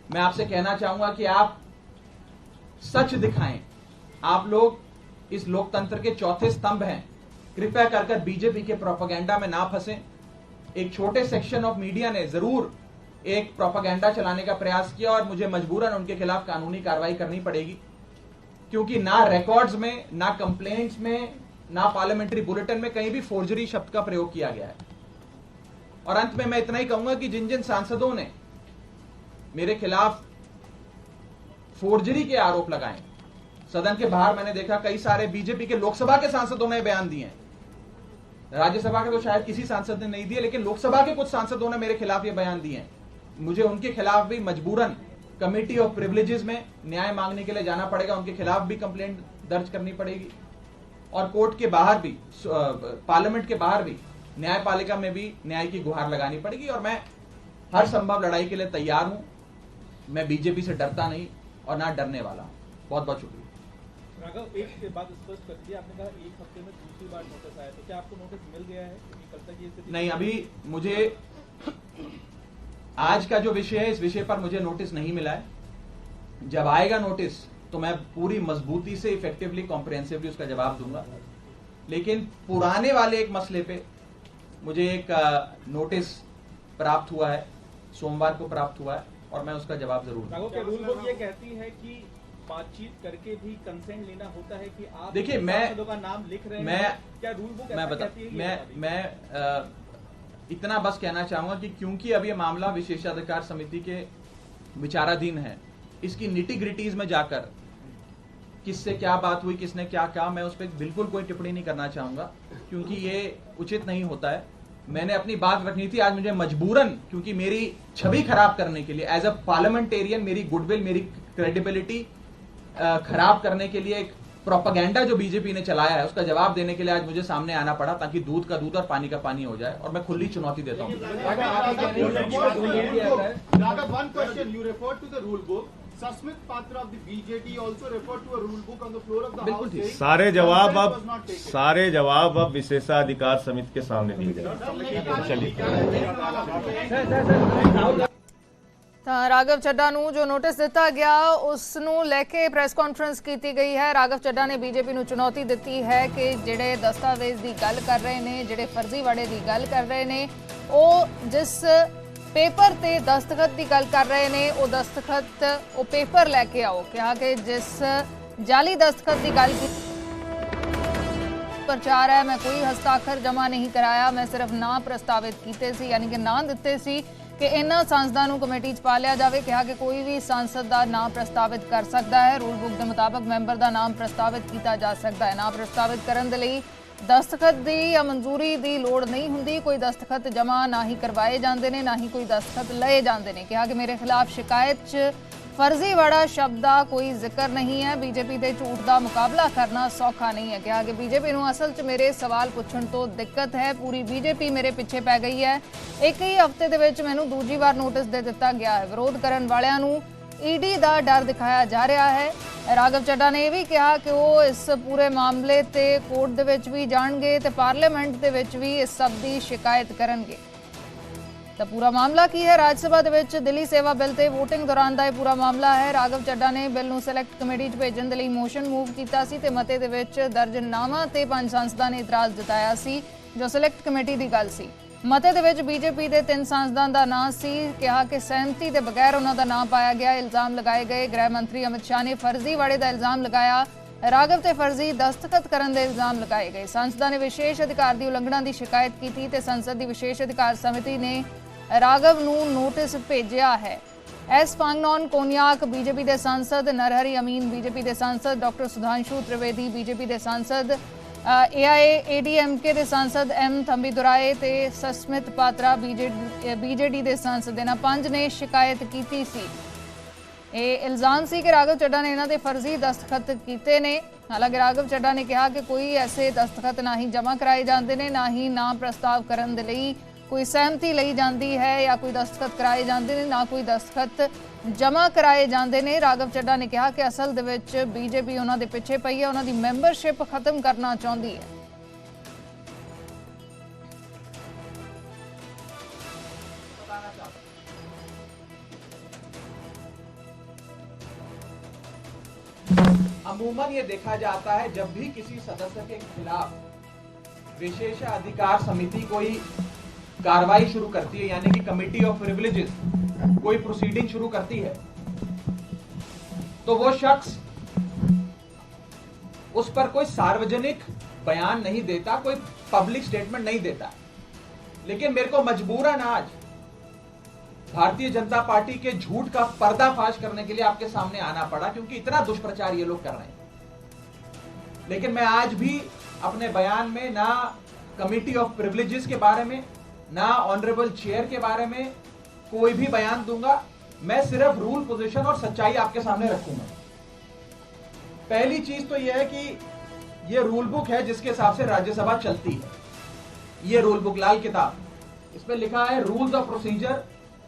मैं आपसे कहना चाहूंगा कि आप सच दिखाएं। आप लोग इस लोकतंत्र के चौथे स्तंभ हैं। कृपया कर बीजेपी के प्रोपेगेंडा में ना फंसें। एक छोटे सेक्शन ऑफ मीडिया ने जरूर एक प्रोपेगेंडा चलाने का प्रयास किया और मुझे मजबूरन उनके खिलाफ कानूनी कार्रवाई करनी पड़ेगी, क्योंकि ना रिकॉर्ड्स में, ना कंप्लेंट्स में, ना पार्लियामेंट्री बुलेटिन में कहीं भी फोर्जरी शब्द का प्रयोग किया गया है। और अंत में मैं इतना ही कहूंगा कि जिन जिन सांसदों ने मेरे खिलाफ फोर्जरी के आरोप लगाए, सदन के बाहर मैंने देखा कई सारे बीजेपी के लोकसभा के सांसदों ने बयान दिए हैं। राज्यसभा के तो शायद किसी सांसद ने नहीं दिए, लेकिन लोकसभा के कुछ सांसदों ने मेरे खिलाफ ये बयान दिए हैं। मुझे उनके खिलाफ भी मजबूरन कमिटी ऑफ प्रिविलेजेस में न्याय मांगने के लिए जाना पड़ेगा, उनके खिलाफ भी कंप्लेंट दर्ज करनी पड़ेगी और कोर्ट के बाहर भी, पार्लियामेंट के बाहर भी, न्यायपालिका में भी न्याय की गुहार लगानी पड़ेगी। और मैं हर संभव लड़ाई के लिए तैयार हूं। मैं बीजेपी से डरता नहीं और ना डरने वाला हूं। बहुत बहुत शुक्रिया। राघव, एक बात स्पष्ट कर दी, आपने कहा एक हफ्ते में दूसरी बार नोटिस आया, तो क्या आपको नोटिस मिल गया है? क्योंकि कल तक ये स्थिति नहीं, अभी मुझे आज का जो विषय है, इस विषय पर मुझे नोटिस नहीं मिला है। जब आएगा नोटिस तो मैं पूरी मजबूती से, इफेक्टिवली, कॉम्प्रिहेंसिवली उसका जवाब दूंगा। लेकिन पुराने वाले एक मसले पे मुझे एक नोटिस प्राप्त हुआ है, सोमवार को प्राप्त हुआ है, और मैं उसका जवाब जरूर दूंगा। राघव, क्या रूल बुक ये कहती है कि बातचीत करके भी कंसेंट लेना होता है कि आप देखिए, मैं सांसदों का नाम लिख रहे हैं? मैं क्या रूल बुक मैं ऐसा बता कहती है कि मैं इतना बस कहना चाहूंगा कि क्योंकि अब ये मामला विशेषाधिकार समिति के विचाराधीन है, इसकी निटी-ग्रिटीज में जाकर किससे क्या बात हुई, किसने क्या कहा, मैं उस पर बिल्कुल कोई टिप्पणी नहीं करना चाहूंगा, क्योंकि ये उचित नहीं होता है। मैंने अपनी बात रखनी थी, आज मुझे मजबूरन, क्योंकि मेरी छवि खराब करने के लिए, एज अ पार्लियामेंटेरियन, मेरी गुडविल, मेरी क्रेडिबिलिटी खराब करने के लिए एक प्रोपेगेंडा जो बीजेपी ने चलाया है, उसका जवाब देने के लिए आज मुझे सामने आना पड़ा, ताकि दूध का दूध और पानी का पानी हो जाए। और मैं खुली चुनौती देता हूं। Raghav, one question. You referred to the rule book. Sasmit Patra of the BJP also referred to a rule book on the floor of the बिल्कुल House. ठीक। saying सारे consent जवाब अब विशेषाधिकार समिति के सामने दिए गए। ਤਾਂ ਰਾਘਵ ਚੱਡਾ ਨੂੰ ਜੋ ਨੋਟਿਸ ਦਿੱਤਾ ਗਿਆ ਉਸ ਨੂੰ ਲੈ ਕੇ ਪ੍ਰੈਸ ਕਾਨਫਰੰਸ ਕੀਤੀ ਗਈ ਹੈ। ਰਾਘਵ ਚੱਡਾ ਨੇ ਬੀਜੇਪੀ ਨੂੰ ਚੁਣੌਤੀ ਦਿੱਤੀ ਹੈ ਕਿ ਜਿਹੜੇ ਦਸਤਾਵੇਜ਼ ਦੀ ਗੱਲ ਕਰ ਰਹੇ ਨੇ, ਜਿਹੜੇ ਫਰਜ਼ੀਵਾੜੇ ਦੀ ਗੱਲ ਕਰ ਰਹੇ ਨੇ, ਉਹ ਜਿਸ ਪੇਪਰ ਤੇ ਦਸਤਖਤ ਦੀ ਗੱਲ ਕਰ ਰਹੇ ਨੇ, ਉਹ ਦਸਤਖਤ, ਉਹ ਪੇਪਰ ਲੈ ਕੇ ਆਓ। ਕਿਹਾ ਕਿ ਜਿਸ ਜਾਲੀ ਦਸਤਖਤ ਦੀ ਗੱਲ ਕੀਤੀ ਪ੍ਰਚਾਰ ਹੈ, ਮੈਂ ਕੋਈ ਹਸਤਾਖਰ ਜਮ੍ਹਾਂ ਨਹੀਂ ਕਰਾਇਆ, ਮੈਂ ਸਿਰਫ ਨਾਂ ਪ੍ਰਸਤਾਵਿਤ ਕੀਤੇ ਸੀ, ਯਾਨੀ ਕਿ ਨਾਂ ਦਿੱਤੇ ਸੀ ਕਿ ਇਹਨਾਂ सांसदां ਨੂੰ ਕਮੇਟੀ 'ਚ ਪਾ ਲਿਆ ਜਾਵੇ। ਕਿਹਾ ਕਿ ਕੋਈ ਵੀ सांसद ਦਾ ਨਾਮ ਪ੍ਰਸਤਾਵਿਤ ਕਰ ਸਕਦਾ ਹੈ। ਰੂਲ ਬੁੱਕ ਦੇ ਮੁਤਾਬਕ ਮੈਂਬਰ ਦਾ ਨਾਮ ਪ੍ਰਸਤਾਵਿਤ ਕੀਤਾ ਜਾ ਸਕਦਾ ਹੈ। ਨਾਮ ਪ੍ਰਸਤਾਵਿਤ ਕਰਨ ਦੇ ਲਈ ਦਸਤਖਤ ਦੀ ਜਾਂ ਮਨਜ਼ੂਰੀ ਦੀ ਲੋੜ ਨਹੀਂ ਹੁੰਦੀ। ਕੋਈ ਦਸਤਖਤ ਜਮ੍ਹਾਂ ਨਾ ਹੀ ਕਰਵਾਏ ਜਾਂਦੇ ਨੇ, ਨਾ ਹੀ ਕੋਈ ਦਸਤਖਤ ਲਏ ਜਾਂਦੇ ਨੇ। ਕਿਹਾ ਕਿ ਮੇਰੇ ਖਿਲਾਫ ਸ਼ਿਕਾਇਤ 'ਚ फर्जीवाड़ा शब्द का कोई जिक्र नहीं है। बीजेपी के झूठ का मुकाबला करना सौखा नहीं है। कहा कि बीजेपी को असल च मेरे सवाल पूछण तो दिक्कत है, पूरी बीजेपी मेरे पिछे पै गई है। एक ही हफ्ते दे विच मैनूं दूजी बार नोटिस दे दिता गया है। विरोध करन वालियां नूं ईडी का डर दिखाया जा रहा है। राघव चड्डा ने यह भी कहा कि वो इस पूरे मामले ते कोर्ट दे विच भी जाणगे ते पार्लीमेंट दे विच भी इस सब की शिकायत करनगे। तो पूरा मामला की है, राज्यसभा दे विच दिल्ली सेवा बिल ते वोटिंग दौरान दा यह पूरा मामला है। राघव चड्डा ने बिल नूं सिलेक्ट कमेटी च भेजण दे लई मोशन मूव कीता सी ते मते दे विच दर्ज नावां ते 5 सांसदां ने इतराज़ जताया सी जो सिलेक्ट कमेटी दी गल सी। मते दे विच बीजेपी दे 3 सांसदां दा नाम सी। कहा कि सहमति दे बगैर उन्हां दा नाम पाया गया। इल्जाम लगाए गए। गृह मंत्री अमित शाह ने फर्जीवाड़े दा इल्जाम लगाया। राघव ते फर्जी दस्तखत करन दे इल्जाम लगाए गए। सांसदां ने विशेष अधिकार दी उलंघना दी शिकायत की ते संसद दी विशेष अधिकार समिति ने राघव नूं नोटिस भेजिया है। एस फांगनॉन कोन्याक बीजेपी के सांसद, नरहरि अमीन बीजेपी के सांसद, डॉक्टर सुधांशु त्रिवेदी बीजेपी के सांसद, AIADMK के सांसद M थंबीदुराए ते सस्मित पात्रा BJD के सांसद, इन्हां 5 ने शिकायत की सी। ਇਹ ਇਲਜ਼ਾਮ ਸੀ ਕਿ ਰਾਘਵ ਚੱਡਾ ਨੇ ਇਹਨਾਂ ਦੇ ਫਰਜ਼ੀ ਦਸਤਖਤ ਕੀਤੇ ਨੇ। ਹਾਲਾਂਕਿ ਰਾਘਵ ਚੱਡਾ ਨੇ ਕਿਹਾ ਕਿ ਕੋਈ ਐਸੇ ਦਸਤਖਤ ਨਾ ਹੀ ਜਮ੍ਹਾਂ ਕਰਾਏ ਜਾਂਦੇ ਨੇ, ਨਾ ਹੀ ਨਾਮ ਪ੍ਰਸਤਾਵ ਕਰਨ ਦੇ ਲਈ कोई सहमति लई जाती है या कोई दस्तखत कराए जाते हैं, ना कोई दस्तखत जमा कराए जाते हैं। राघव चड्डा ने कहा कि असल दे विच बीजेपी उन्हां दे पिछे पई है, उन्हां दी मैंबरशिप खत्म करना चाहती है। अमूमन ये देखा जाता है जब भी किसी सदस्य के खिलाफ विशेषाधिकार समिति कोई कार्रवाई शुरू करती है, यानी कि कमिटी ऑफ प्रिविलेजेस कोई प्रोसीडिंग शुरू करती है, तो वो शख्स उस पर कोई सार्वजनिक बयान नहीं देता, कोई पब्लिक स्टेटमेंट नहीं देता। लेकिन मेरे को मजबूरन आज भारतीय जनता पार्टी के झूठ का पर्दाफाश करने के लिए आपके सामने आना पड़ा, क्योंकि इतना दुष्प्रचार ये लोग कर रहे हैं। लेकिन मैं आज भी अपने बयान में ना कमिटी ऑफ प्रिविलेजेस के बारे में, ना ऑनरेबल चेयर के बारे में कोई भी बयान दूंगा। मैं सिर्फ रूल, पोजीशन और सच्चाई आपके सामने रखूंगा। पहली चीज तो यह है कि यह रूल बुक है जिसके हिसाब से राज्यसभा चलती है। यह रूल बुक, लाल किताब, इसमें लिखा है rules of procedure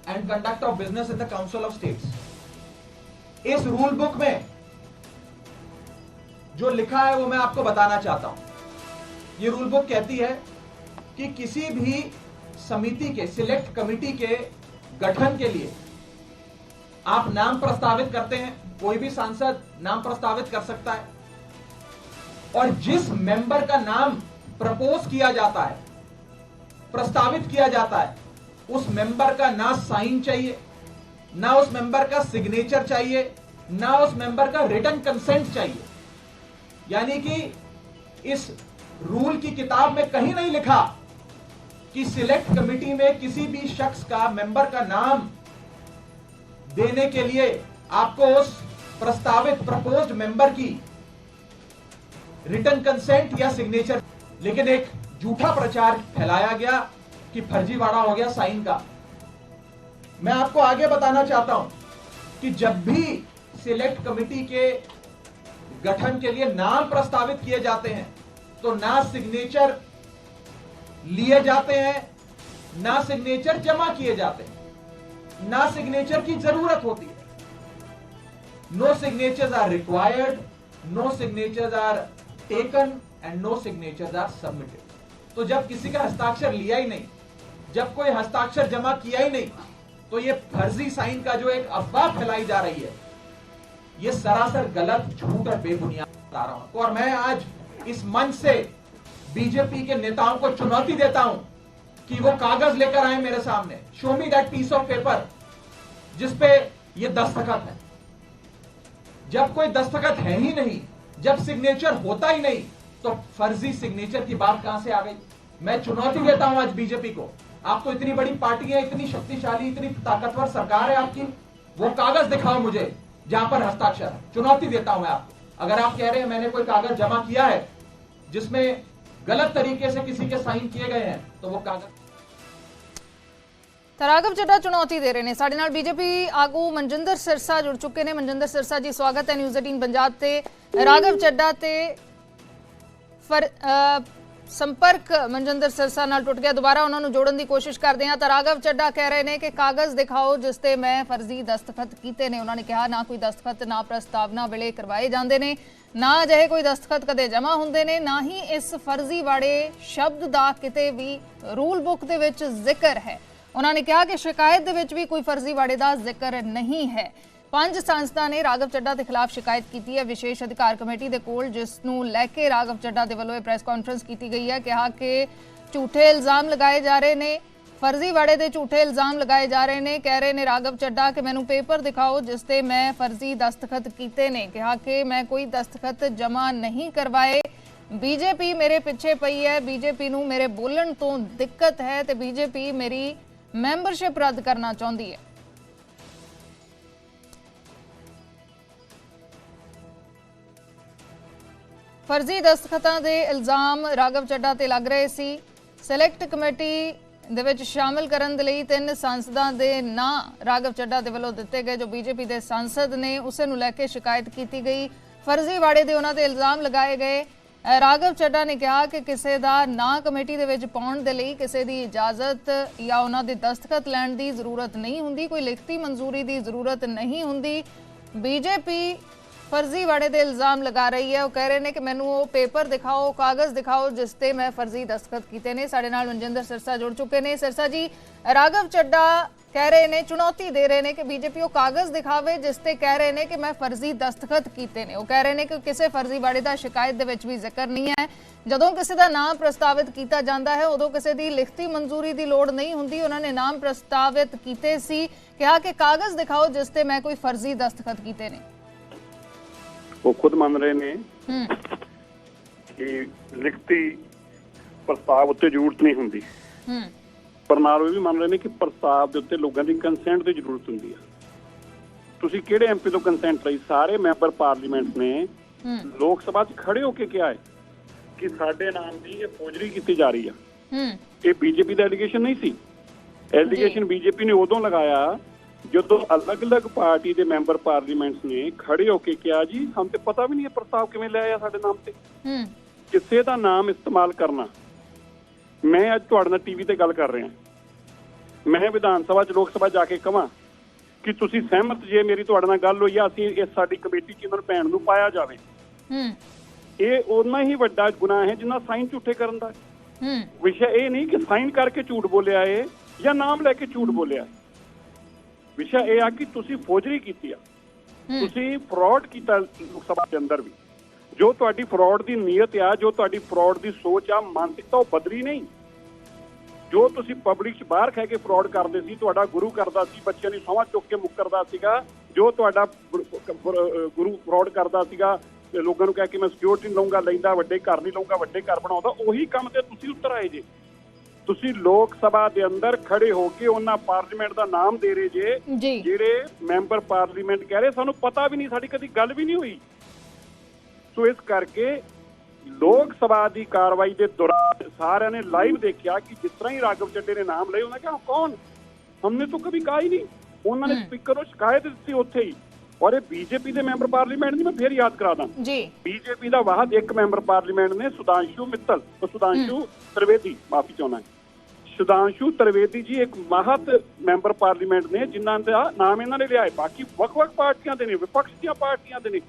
and conduct of business in the council of states. इस रूल बुक में जो लिखा है वो मैं आपको बताना चाहता हूं। यह रूल बुक कहती है कि किसी भी समिति के, सिलेक्ट कमिटी के गठन के लिए आप नाम प्रस्तावित करते हैं, कोई भी सांसद नाम प्रस्तावित कर सकता है, और जिस मेंबर का नाम प्रपोज किया जाता है, प्रस्तावित किया जाता है, उस मेंबर का ना साइन चाहिए, ना उस मेंबर का सिग्नेचर चाहिए, ना उस मेंबर का रिटन कंसेंट चाहिए। यानी कि इस रूल की किताब में कहीं नहीं लिखा कि सिलेक्ट कमिटी में किसी भी शख्स का, मेंबर का नाम देने के लिए आपको उस प्रस्तावित, प्रपोज्ड मेंबर की रिटन कंसेंट या सिग्नेचर। लेकिन एक झूठा प्रचार फैलाया गया कि फर्जीवाड़ा हो गया साइन का। मैं आपको आगे बताना चाहता हूं कि जब भी सिलेक्ट कमिटी के गठन के लिए नाम प्रस्तावित किए जाते हैं तो ना सिग्नेचर लिए जाते हैं, ना सिग्नेचर जमा किए जाते हैं, ना सिग्नेचर की जरूरत होती है। No signatures are required, no signatures are taken and no signatures are submitted. तो जब किसी का हस्ताक्षर लिया ही नहीं, जब कोई हस्ताक्षर जमा किया ही नहीं, तो ये फर्जी साइन का जो एक अफवाह फैलाई जा रही है, ये सरासर गलत, झूठ और बेबुनियाद बता रहा हूं। और मैं आज इस मंच से बीजेपी के नेताओं को चुनौती देता हूं कि वो कागज लेकर आए मेरे सामने, show me that piece of paper जिसपे ये दस्तखत है। जब कोई दस्तखत है ही नहीं, जब सिग्नेचर होता ही नहीं, तो फर्जी सिग्नेचर की बात कहां से आ गई? मैं चुनौती देता हूं आज बीजेपी को। आप तो इतनी बड़ी पार्टी है, इतनी शक्तिशाली, इतनी ताकतवर सरकार है आपकी, वो कागज दिखाओ मुझे जहां पर हस्ताक्षर है। चुनौती देता हूं मैं आपको। अगर आप कह रहे हैं मैंने कोई कागज जमा किया है जिसमें गलत तरीके से किसी के साइन किए गए हैं, तो वो कागज। राघव ਚੱਡਾ चुनौती दे रहे हैं। साडे नाल बीजेपी आगू मनजिंदर सिरसा जुड़ चुके हैं। मनजिंदर सिरसा जी, स्वागत है न्यूज़ 18 पंजाब ते। राघव ਚੱਡਾ ते संपर्क मनजिंदर सिरसा नाल टुट गया, दोबारा उन्होंने जोड़न की कोशिश करते हैं। तो राघव ਚੱਡਾ कह रहे हैं कि कागज दिखाओ जिस ते मैं फर्जी दस्तखत किए ने। उन्होंने कहा ना कोई दस्तखत ना प्रस्तावना वेले करवाए जाते हैं, ना अजे कोई दस्तखत कदे जमा होंगे ने, ना ही इस फर्जी वाले शब्द का किते भी रूल बुक दे विच जिक्र है। उन्होंने कहा कि शिकायत दे विच भी कोई फर्जीवाड़े का जिक्र नहीं है। 5 सांसदां ने राघव ਚੱਡਾ के खिलाफ शिकायत की है विशेष अधिकार कमेटी के कोल, जिसनूं लैके राघव ਚੱਡਾ के वलों प्रेस कॉन्फ्रेंस की गई है। कहा कि झूठे इल्जाम लगाए जा रहे हैं, फर्जीवाड़े के झूठे इल्जाम लगाए जा रहे हैं। कह रहे हैं राघव ਚੱਡਾ कि मैनू पेपर दिखाओ जिस ते मैं फर्जी दस्तखत किए ने। कहा कि मैं कोई दस्तखत जमा नहीं करवाए, बीजेपी मेरे पिछे पई है, बीजेपी नूं मेरे बोलण तो दिक्कत है ते बीजेपी मेरी मैंबरशिप रद्द करना चाहती है। फर्जी दस्तखतां दे इल्जाम राघव ਚੱਡਾ ते लग रहे सी। सिलेक्ट कमेटी दे विच शामिल करन दे लई 3 सांसदां दे नां राघव ਚੱਡਾ दे वल्लों दिते गए। जो बीजेपी दे सांसद ने उसे नूं लैके शिकायत की गई, फर्जीवाड़े दे उन्हां ते इल्जाम लगाए गए। राघव ਚੱਡਾ ने कहा कि किसी का नां कमेटी दे विच पाउण दे लई किसी की इजाजत या उन्हां दे दस्तखत लैण दी जरूरत नहीं हुंदी, कोई लिखती मंजूरी की जरूरत नहीं हुंदी। बीजेपी फर्जीवाड़े दे इल्जाम लगा रही है। वो कह रहे हैं कि मैनू वो पेपर दिखाओ, कागज दिखाओ जिस ते मैं फर्जी दस्तखत किए ने। साडे नाल मनजिंदर सिरसा जुड़ चुके हैं। सिरसा जी, राघव ਚੱਡਾ कह रहे ने, चुनौती दे रहे ने कि बीजेपी वो कागज दिखावे जिस ते कह रहे ने कि मैं फर्जी दस्तखत कीते ने। वो कह रहे ने कि किसी फर्जीवाड़े का शिकायत दे विच भी जिक्र नहीं है। ਜਦੋਂ ਕਿਸੇ ਦਾ ਨਾਮ ਪ੍ਰਸਤਾਵਿਤ ਕੀਤਾ ਜਾਂਦਾ ਹੈ ਉਦੋਂ ਕਿਸੇ ਦੀ ਲਿਖਤੀ ਮਨਜ਼ੂਰੀ ਦੀ ਲੋੜ ਨਹੀਂ ਹੁੰਦੀ। ਉਹਨਾਂ ਨੇ ਨਾਮ ਪ੍ਰਸਤਾਵਿਤ ਕੀਤੇ ਸੀ, ਕਿਹਾ ਕਿ ਕਾਗਜ਼ ਦਿਖਾਓ ਜਿਸ ਤੇ ਮੈਂ ਕੋਈ ਫਰਜ਼ੀ ਦਸਤਖਤ ਕੀਤੇ ਨੇ। ਉਹ ਖੁਦ ਮੰਨ ਰਹੇ ਨੇ ਕਿ ਲਿਖਤੀ ਪ੍ਰਸਤਾਵ ਉੱਤੇ ਜ਼ਰੂਰਤ ਨਹੀਂ ਹੁੰਦੀ, ਪਰ ਨਾਲ ਉਹ ਵੀ ਮੰਨ ਰਹੇ ਨੇ ਕਿ ਪ੍ਰਸਤਾਵ ਦੇ ਉੱਤੇ ਲੋਕਾਂ ਦੀ ਕੰਸੈਂਟ ਦੀ ਜ਼ਰੂਰਤ ਹੁੰਦੀ ਹੈ। ਤੁਸੀਂ ਕਿਹੜੇ ਐਮਪੀ ਤੋਂ ਕੰਸੈਂਟ ਲਈ? ਸਾਰੇ ਮੈਂਬਰ ਪਾਰਲੀਮੈਂਟ ਨੇ ਲੋਕ ਸਭਾ 'ਚ ਖੜੇ ਹੋ ਕੇ ਕਿਹਾ ਹੈ ਕਿ ਸਾਡੇ ਨਾਮ ਦੀ ਇਹ ਫੌਜਰੀ ਕੀਤੀ ਜਾ ਰਹੀ ਆ। ਇਹ ਬੀਜੇਪੀ ਦਾ ਐਲੀਗੇਸ਼ਨ ਨਹੀਂ ਸੀ। ਐਲੀਗੇਸ਼ਨ ਬੀਜੇਪੀ ਨੇ ਉਦੋਂ ਲਗਾਇਆ ਜਦੋਂ ਅਲੱਗ-ਅਲੱਗ ਪਾਰਟੀ ਦੇ ਮੈਂਬਰ ਪਾਰਲੀਮੈਂਟਸ ਨੇ ਖੜੇ ਹੋ ਕੇ ਕਿਹਾ ਜੀ ਸਾਨੂੰ ਤੇ ਪਤਾ ਵੀ ਨਹੀਂ ਇਹ ਪ੍ਰਸਤਾਵ ਕਿਵੇਂ ਲੈ ਆਇਆ ਸਾਡੇ ਨਾਮ ਤੇ। ਕਿਸੇ ਦਾ ਨਾਮ ਇਸਤੇਮਾਲ ਕਰਨਾ। ਮੈਂ ਅੱਜ ਤੁਹਾਡੇ ਨਾਲ ਟੀਵੀ ਤੇ ਗੱਲ ਕਰ ਰਿਹਾ, ਮੈਂ ਵਿਧਾਨ ਸਭਾ 'ਚ ਲੋਕ ਸਭਾ ਜਾ ਕੇ ਕਹਾਂ ਕਿ ਤੁਸੀਂ ਸਹਿਮਤ ਜੇ ਮੇਰੀ ਤੁਹਾਡੇ ਨਾਲ ਗੱਲ ਹੋਈ ਆ ਅਸੀਂ ਇਸ ਸਾਡੀ ਕਮੇਟੀ 'ਚ ਇਹਨਾਂ ਨੂੰ ਭੈਣ ਨੂੰ ਪਾਇਆ ਜਾਵੇ, ਇਹ ਉਨਾ ਹੀ ਵੱਡਾ ਗੁਨਾਹ ਹੈ ਜਿੰਨਾ ਸਾਈਨ ਝੂਠੇ ਕਰਨ ਦਾ। ਵਿਸ਼ਾ ਇਹ ਨਹੀਂ ਕਿ ਸਾਈਨ ਕਰਕੇ ਝੂਠ ਬੋਲਿਆ ਏ ਜਾਂ ਨਾਮ ਲੈ ਕੇ ਝੂਠ ਬੋਲਿਆ। ਵਿਸ਼ਾ ਇਹ ਆ ਕਿ ਤੁਸੀਂ ਫੌਜਰੀ ਕੀਤੀ ਆ, ਤੁਸੀਂ ਫਰਾਡ ਕੀਤਾ ਲੋਕ ਸਭਾ ਦੇ ਅੰਦਰ ਵੀ। ਜੋ ਤੁਹਾਡੀ ਫਰਾਡ ਦੀ ਨੀਅਤ ਆ, ਜੋ ਤੁਹਾਡੀ ਫਰਾਡ ਦੀ ਸੋਚ ਆ, ਮਾਨਸਿਕਤਾ ਉਹ ਬਦਲੀ ਨਹੀਂ। ਜੋ ਤੁਸੀਂ ਪਬਲਿਕ 'ਚ ਬਾਹਰ ਖਹਿ ਕੇ ਫਰਾਡ ਕਰਦੇ ਸੀ, ਤੁਹਾਡਾ ਗੁਰੂ ਕਰਦਾ ਸੀ, ਬੱਚਿਆਂ ਦੀ ਸਹੁੰ ਚੁੱਕ ਕੇ ਮੁੱਕਰਦਾ ਸੀਗਾ, ਜੋ ਤੁਹਾਡਾ ਗੁਰੂ ਫਰਾਡ ਕਰਦਾ ਸੀਗਾ, ਲੋਕਾਂ ਨੂੰ ਕਹਿ ਕੇ ਮੈਂ ਸਿਕਿਉਰਿਟੀ ਲਊਂਗਾ, ਲੈਂਦਾ ਵੱਡੇ ਘਰ ਨਹੀਂ ਲਊਂਗਾ, ਵੱਡੇ ਘਰ ਬਣਾਉਂਦਾ, ਉਹੀ ਕੰਮ ਤੇ ਤੁਸੀਂ ਉੱਤਰ ਆਏ ਜੇ। ਤੁਸੀਂ ਲੋਕ ਸਭਾ ਦੇ ਅੰਦਰ ਖੜੇ ਹੋ ਕੇ ਉਹਨਾਂ ਪਾਰਲੀਮੈਂਟ ਦਾ ਨਾਮ ਦੇ ਰਹੇ ਜੇ ਜਿਹੜੇ ਮੈਂਬਰ ਪਾਰਲੀਮੈਂਟ ਕਹਿ ਰਹੇ ਸਾਨੂੰ ਪਤਾ ਵੀ ਨਹੀਂ, ਸਾਡੀ ਕਦੀ ਗੱਲ ਵੀ ਨਹੀਂ ਹੋਈ। ਸੋ ਇਸ ਕਰਕੇ ਲੋਕ ਸਭਾ ਦੀ ਕਾਰਵਾਈ ਦੇ ਦੌਰਾਨ ਸਾਰਿਆਂ ਨੇ ਲਾਈਵ ਦੇਖਿਆ ਕਿ ਜਿਸ ਤਰ੍ਹਾਂ ਹੀ ਰਾਘਵ ਚੱਡੇ ਨੇ ਨਾਮ ਲਏ, ਉਹਨਾਂ ਕਿਹਾ ਕੌਣ, ਹਮਨੇ ਤਾਂ ਕभी कहा ही नहीं। ਉਹਨਾਂ ਨੇ ਸਪੀਕਰ ਨੂੰ ਸ਼ਿਕਾਇਤ ਦਿੱਤੀ ਉੱਥੇ ਹੀ। ਔਰ ਇਹ ਬੀਜੇਪੀ ਦੇ ਮੈਂਬਰ ਪਾਰਲੀਮੈਂਟ ਨਹੀਂ, ਮੈਂ ਫੇਰ ਯਾਦ ਕਰਾ ਦਾਂ ਜੀ, ਬੀਜੇਪੀ ਦਾ ਵਾਹਦ ਇੱਕ ਮੈਂਬਰ ਪਾਰਲੀਮੈਂਟ ਨੇ ਸੁਧਾਂਸ਼ੂ ਮਿੱਤਲ, ਸੁਧਾਂਸ਼ੂ ਤ੍ਰਿਵੇਦੀ, ਮਾਫੀ ਚਾਹੁੰਦਾ, ਸੁਧਾਂਸ਼ੂ ਤ੍ਰਿਵੇਦੀ ਜੀ ਇੱਕ ਮਾਹਤ ਮੈਂਬਰ ਪਾਰਲੀਮੈਂਟ ਨੇ ਜਿਨ੍ਹਾਂ ਦਾ ਨਾਮ ਇਹਨਾਂ ਨੇ ਲਿਆ ਹੈ। ਬਾਕੀ ਵੱਖ-ਵੱਖ ਪਾਰਟੀਆਂ ਦੇ ਨੇ, ਵਿਪਕਸ਼ ਦੀਆਂ ਪਾਰਟੀਆਂ ਦੇ ਨੇ,